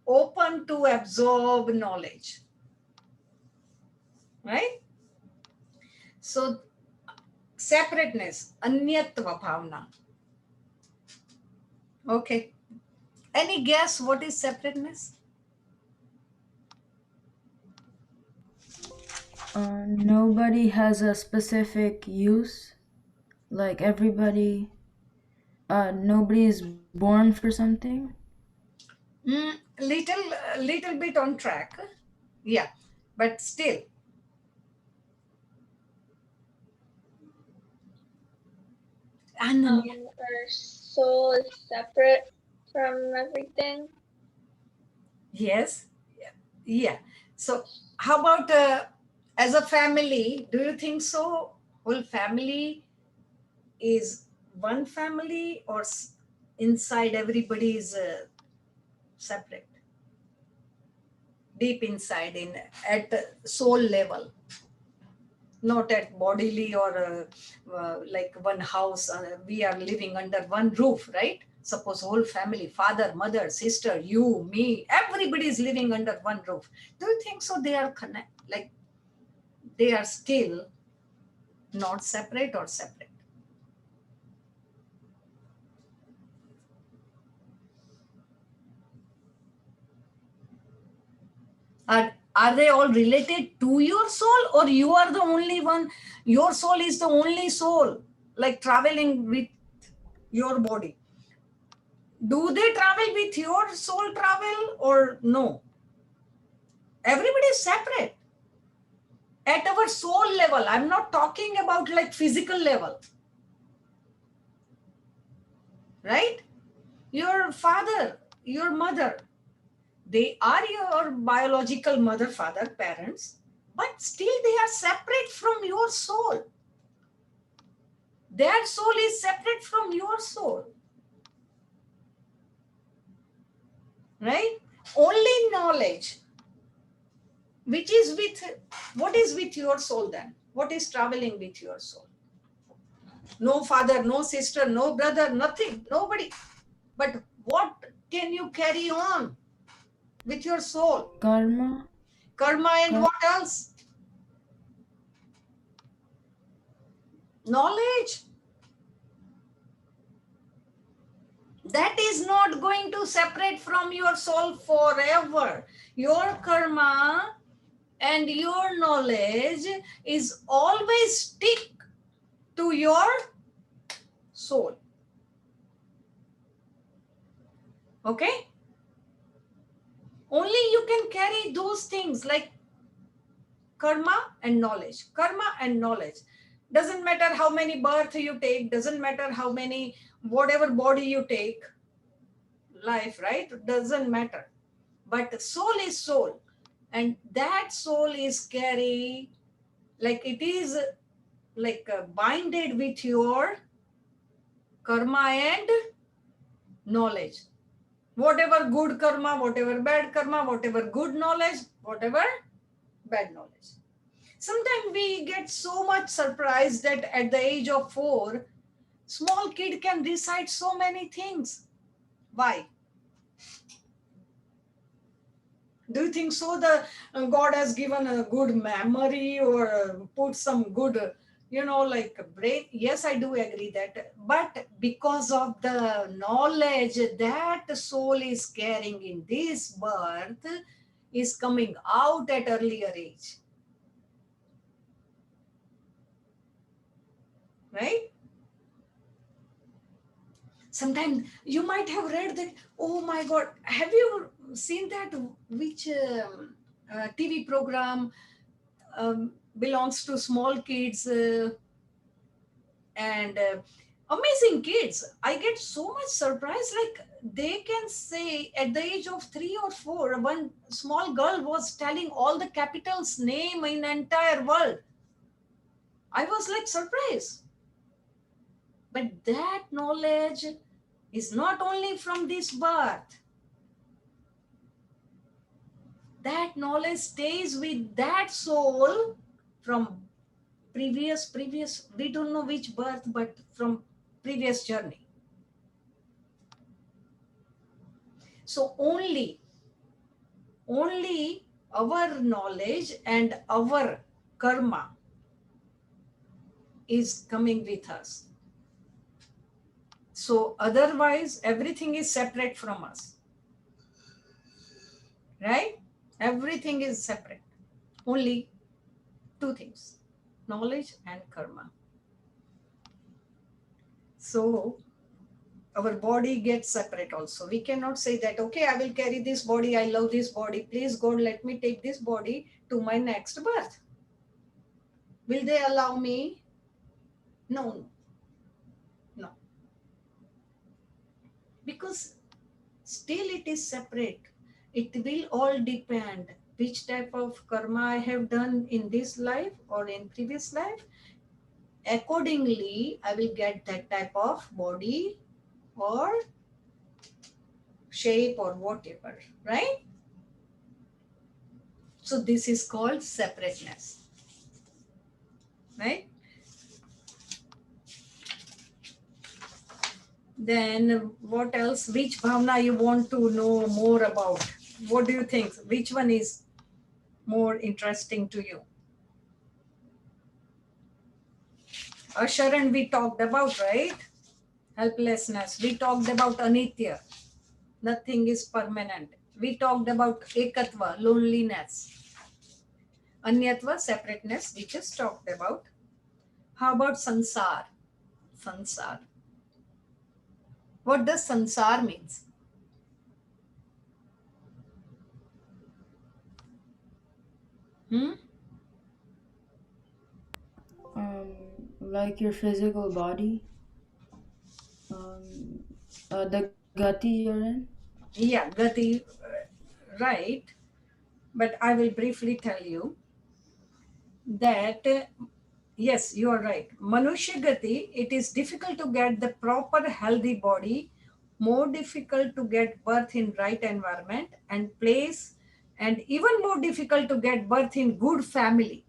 open to absorb knowledge, right? So separateness, anyatva bhavna. Okay. Any guess what is separateness? Nobody has a specific use. Like everybody, nobody is born for something. Little bit on track. Yeah, but still. Ananya. Our soul is separate from everything. Yes. Yeah. So how about as a family? Do you think so? Whole family is one family, or inside everybody is separate, deep inside, in at soul level, not at bodily or like one house. We are living under one roof, right? Suppose whole family, father, mother, sister, you, me, everybody is living under one roof. Do you think so? They are connect, like they are still not separate or separate? Are they all related to your soul, or you are the only one? Your soul is the only soul, like traveling with your body. Do they travel with your soul travel or no? Everybody is separate at our soul level. I'm not talking about like physical level, right? Your father, your mother, they are your biological mother, father, parents, but still they are separate from your soul. Their soul is separate from your soul, right? Only knowledge, which is with, what is with your soul then? What is traveling with your soul? No father, no sister, no brother, nothing, nobody. But what can you carry on with your soul? Karma. Karma, and what else? Knowledge. That is not going to separate from your soul forever. Your karma and your knowledge is always stick to your soul. Okay? Only you can carry those things like karma and knowledge. Karma and knowledge. Doesn't matter how many birth you take, doesn't matter how many, whatever body you take, life, right? Doesn't matter. But soul is soul. And that soul is carry, like it is like binded with your karma and knowledge. Whatever good karma, whatever bad karma, whatever good knowledge, whatever bad knowledge. Sometimes we get so much surprised that at the age of 4, small kid can recite so many things. Why? Do you think so? The God has given a good memory, or put some good, like brain? Yes, I do agree that. But because of the knowledge that soul is carrying in this birth, is coming out at earlier age, right? Sometimes you might have read that, oh my God, have you seen that, which TV program belongs to small kids, and amazing kids. I get so much surprise, like they can say at the age of 3 or 4, one small girl was telling all the capitals name in entire world. I was like surprised. But that knowledge is not only from this birth. That knowledge stays with that soul from previous, we don't know which birth, but from previous journey. So only our knowledge and our karma is coming with us. So otherwise, everything is separate from us. Right? Everything is separate. Only two things, knowledge and karma. So our body gets separate also. We cannot say that, okay, I will carry this body, I love this body. Please, God, let me take this body to my next birth. Will they allow me? No, no. Because still it is separate. It will all depend which type of karma I have done in this life or in previous life. Accordingly, I will get that type of body or shape or whatever, right? So this is called separateness, right? Then what else? Which bhavna you want to know more about? What do you think? Which one is more interesting to you? Asharan we talked about, right? Helplessness. We talked about anitya. Nothing is permanent. We talked about ekatva, loneliness. Anyatva, separateness, we just talked about. How about sansar? Sansar. What does sansar means? Hmm? Like your physical body, the gati you're in. Yeah, gati, right. But I will briefly tell you that yes, you are right. Manushya gati, it is difficult to get the proper healthy body, more difficult to get birth in right environment and place, and even more difficult to get birth in good family.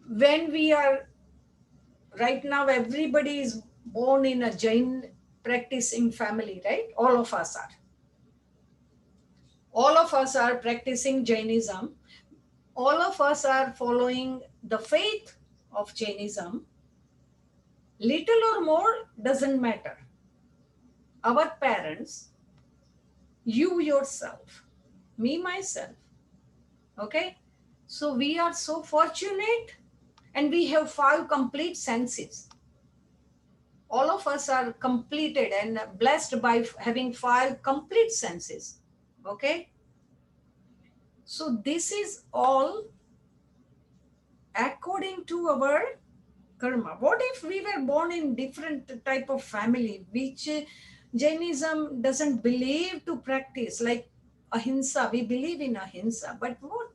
When we are right now, everybody is born in a Jain practicing family, right? All of us are practicing Jainism. All of us are following the faith of Jainism. Little or more doesn't matter. Our parents, you yourself, me myself, okay? So we are so fortunate and we have 5 complete senses. All of us are completed and blessed by having 5 complete senses, okay? So this is all according to our karma. What if we were born in different type of family which Jainism doesn't believe to practice, like ahimsa? We believe in ahimsa, but what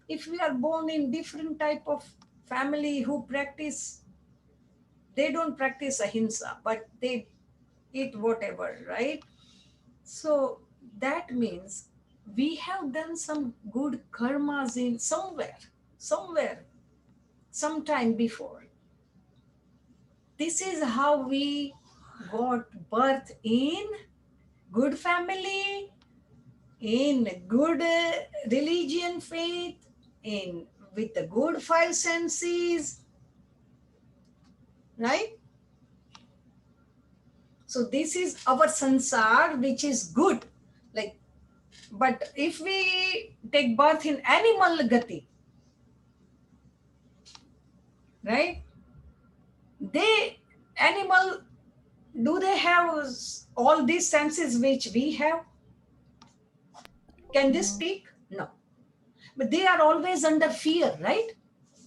if we are born in different type of family who practice, they don't practice ahimsa but they eat whatever, right? So that means we have done some good karmas in somewhere sometime before. This is how we got birth in good family, in good religion faith, in with the good 5 senses, right? So this is our sansar, which is good. Like, but if we take birth in animal gati, right? They animal, do they have all these senses which we have? Can they No. speak? No. But they are always under fear, right?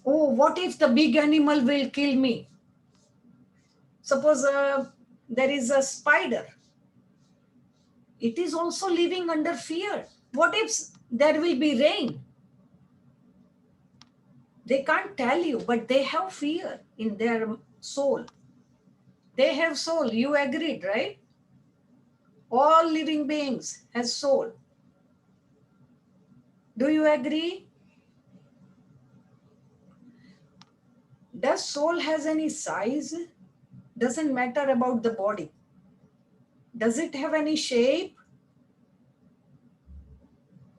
Oh, what if the big animal will kill me? Suppose there is a spider. It is also living under fear. What if there will be rain? They can't tell you, but they have fear in their soul. They have soul. You agreed, right? All living beings has soul. Do you agree? Does soul has any size? Doesn't matter about the body. Does it have any shape?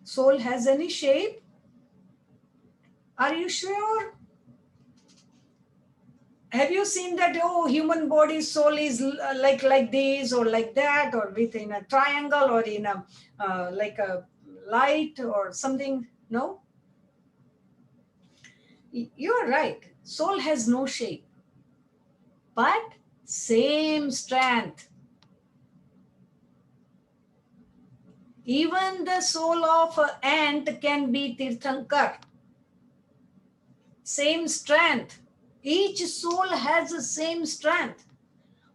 Soul has any shape? Are you sure? Have you seen that, oh, human body soul is like this or like that, or within a triangle, or in a like a light or something? No? You're right. Soul has no shape, but same strength. Even the soul of an ant can be Tirthankar. Same strength. Each soul has the same strength.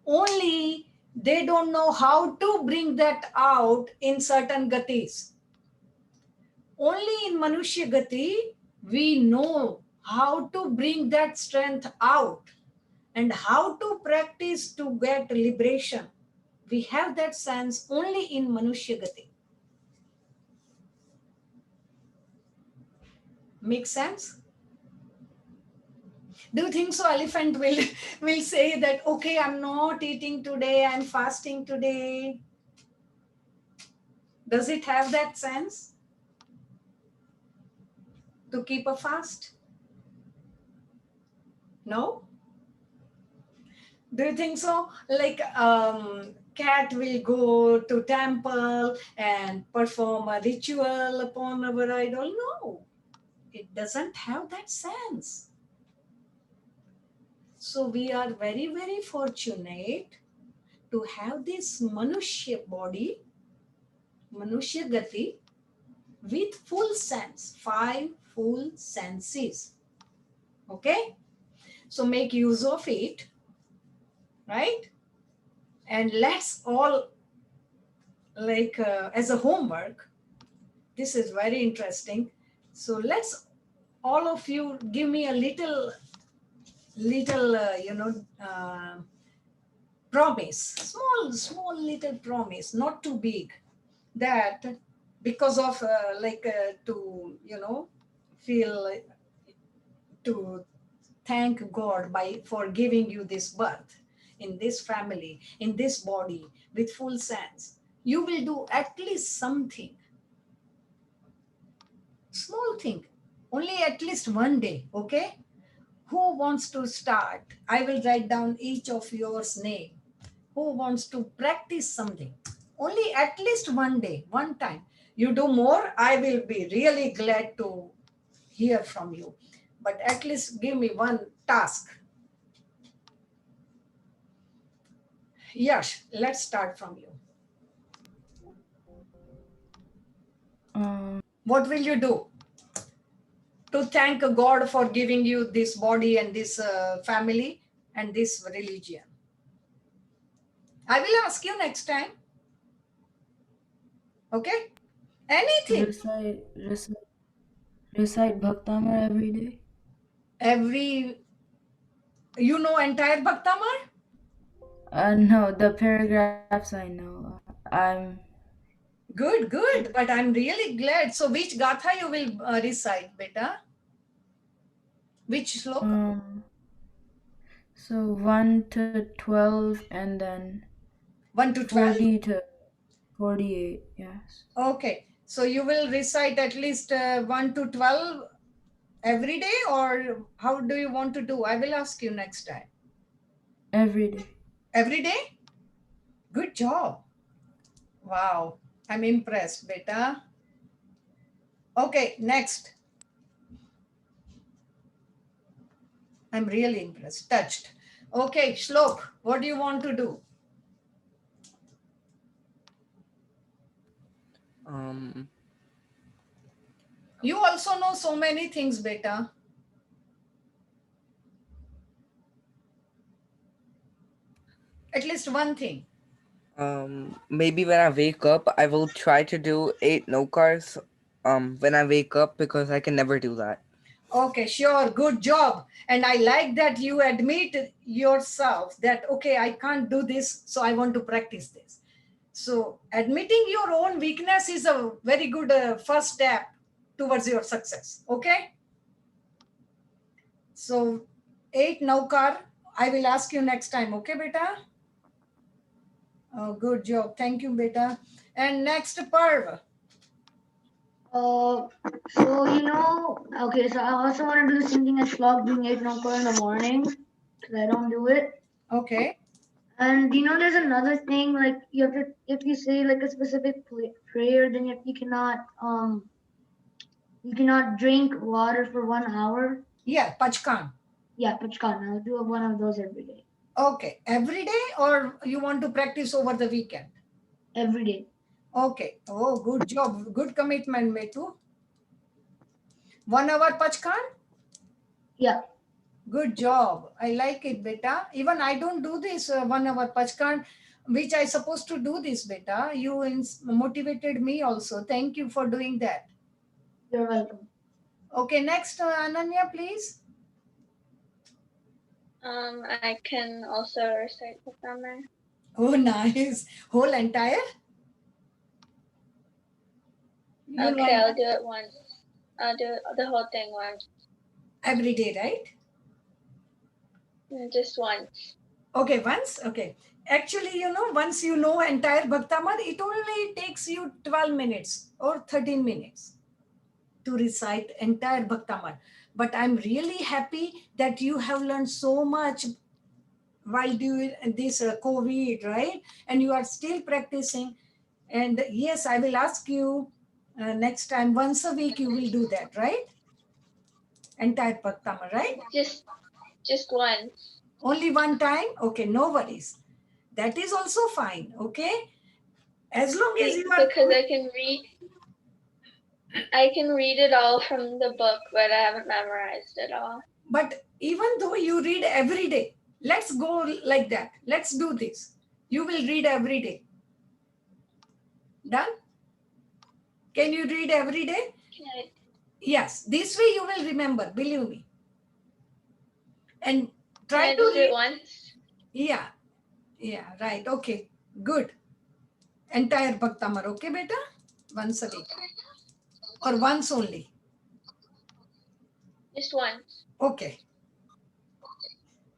Only they don't know how to bring that out in certain gatis. Only in Manushya Gati, we know how to bring that strength out and how to practice to get liberation. We have that sense only in Manushya Gati. Make sense? Do you think so elephant will say that, okay, I'm not eating today, I'm fasting today? Does it have that sense to keep a fast? No? Do you think so? Like cat will go to temple and perform a ritual upon our idol? No, it doesn't have that sense. So we are very, very fortunate to have this Manushya body, Manushya Gati, with full sense, 5 full senses. Okay? So make use of it, right? And let's all, like as a homework, this is very interesting. So let's all of you give me a little promise, small little promise, not too big, that because of to feel to thank God by for giving you this birth in this family, in this body with full sense. You will do at least something, small thing, only at least one day, okay? Who wants to start? I will write down each of yours name. Who wants to practice something? Only at least one day, one time. You do more, I will be really glad to hear from you. But at least give me one task. Yash, let's start from you. What will you do to thank God for giving you this body and this family and this religion? I will ask you next time. Okay? Anything. Recite Bhaktamar every day. You know entire Bhaktamar? No, the paragraphs I know. I'm Good. But I'm really glad. So which Gatha you will recite, beta? Which sloka? so 1 to 12 and then 1 to 12? 40 to 48. Yes. Okay. So you will recite at least 1 to 12 every day, or how do you want to do? I will ask you next time. Every day. Every day? Good job. Wow. I'm impressed, beta. Okay, next. I'm really impressed, touched. Okay, Shlok, what do you want to do? You also know so many things, beta. At least one thing. Maybe when I wake up, I will try to do 8 nokars when I wake up, because I can never do that. Okay, sure, good job. And I like that you admit yourself that, okay, I can't do this, so I want to practice this. So admitting your own weakness is a very good first step towards your success, okay? So 8 naukar, I will ask you next time, okay, beta? Oh, good job. Thank you, beta. And next, Parv. Uh, so okay. So I also want to do the same thing as Slog doing 8 in the morning, because I don't do it. Okay. And there's another thing, like you have to, if you say like a specific prayer, then you cannot drink water for 1 hour. Yeah, Pachkan. Yeah, Pachkan. I'll do one of those every day. Okay. Every day, or you want to practice over the weekend? Every day. Okay. Oh, good job. Good commitment, Metu. 1 hour Pachkan? Yeah. Good job. I like it, beta. Even I don't do this 1 hour Pachkan, which I supposed to do this, beta. You motivated me also. Thank you for doing that. You're welcome. Okay, next, Ananya, please. I can also recite the grammar. Oh, nice. Whole entire? You Okay, know, I'll do it once. I'll do the whole thing once. every day, right? Just once. Okay, once. Okay. Actually, once you know entire Bhaktamar, it only takes you 12 minutes or 13 minutes to recite entire Bhaktamar. But I'm really happy that you have learned so much while doing this COVID, right? And you are still practicing. And yes, I will ask you next time, once a week, you will do that, right? Entire Bhaktamar, right? Just once. Only one time? Okay, no worries. That is also fine, okay? As long as you are... Because I can read it all from the book, but I haven't memorized it all. But even though you read every day, let's go like that. Let's do this. You will read every day. Done? Can you read every day? Okay. Yes. This way you will remember, believe me. And Can try I to just do read. it once? Yeah. Yeah, right. Okay. Good. Entire Bhaktamar, okay, beta? Once a week. Or once only. Just once. Okay.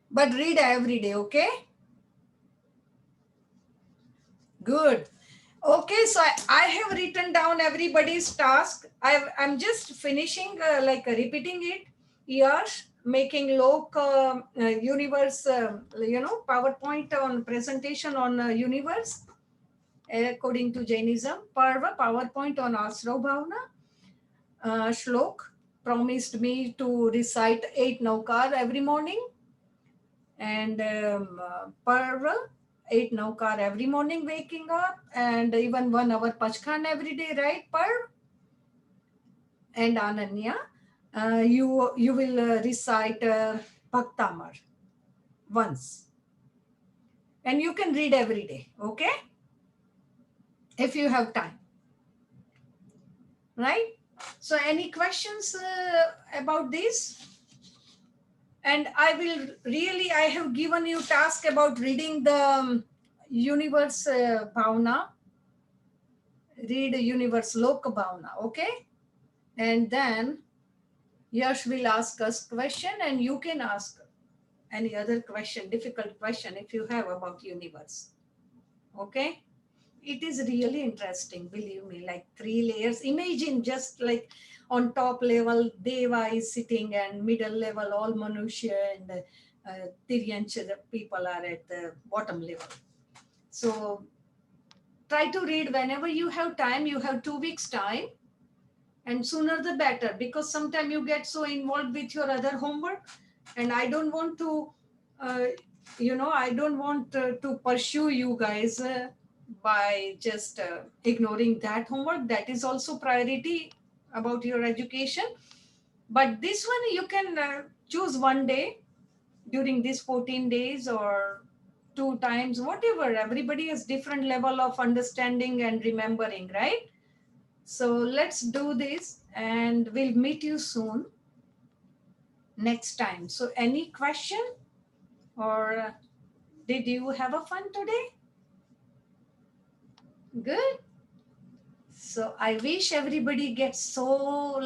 But read every day, okay? Good. Okay, so I have written down everybody's task. I'm just finishing, repeating it. Yash, making universe, PowerPoint on presentation on universe, according to Jainism. Parva, PowerPoint on Asra Bhavna. Shlok promised me to recite 8 Naukar every morning. And Parva, 8 Naukar every morning waking up, and even 1 hour Pachkan every day, right, Parv? And Ananya, you will recite Bhaktamar once. And you can read every day, okay? If you have time, right? So any questions about this? And I have given you task about reading the universe Bhavna. Read universe Lok Bhavna, okay? And then Yash will ask us question, and you can ask any other question, difficult question if you have about universe, okay? It is really interesting, believe me, like 3 layers. Imagine just like on top level, Deva is sitting, and middle level, all Manushya and Tiryanch people are at the bottom level. So try to read whenever you have time. You have 2 weeks time, and sooner the better, because sometimes you get so involved with your other homework, and I don't want to uh, I don't want to pursue you guys by just ignoring that homework. That is also priority about your education. But this one you can choose one day during these 14 days, or 2 times, whatever. Everybody has different level of understanding and remembering, right? So let's do this, and we'll meet you soon next time. So any question, or did you have a fun today? Good. So I wish everybody gets so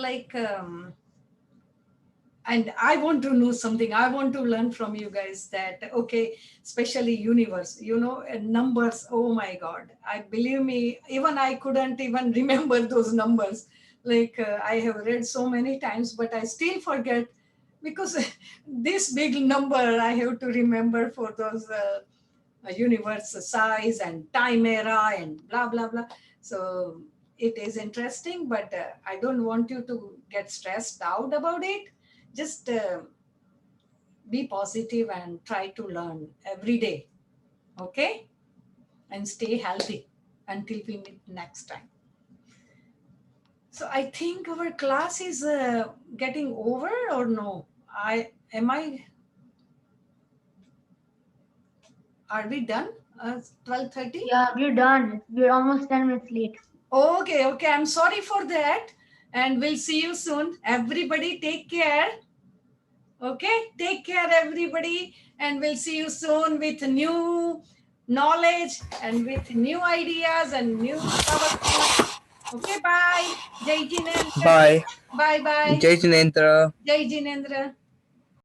and I want to know something. I want to learn from you guys that, okay, especially universe, numbers. Oh my God. I believe me, even I couldn't even remember those numbers. Like I have read so many times, but I still forget because this big number I have to remember for those universe size and time era and blah, blah, blah. So it is interesting, but I don't want you to get stressed out about it. Just be positive and try to learn every day, okay? And stay healthy until we meet next time. So I think our class is getting over or no? Are we done? 12:30? Yeah, we're done. We're almost 10 minutes late. Okay. I'm sorry for that. And we'll see you soon. Everybody take care. Okay, take care, everybody, and we'll see you soon with new knowledge and with new ideas and new powerful. Okay, bye. Jai Jinendra. Bye. Bye bye. Jai Jinendra. Jai Jinendra.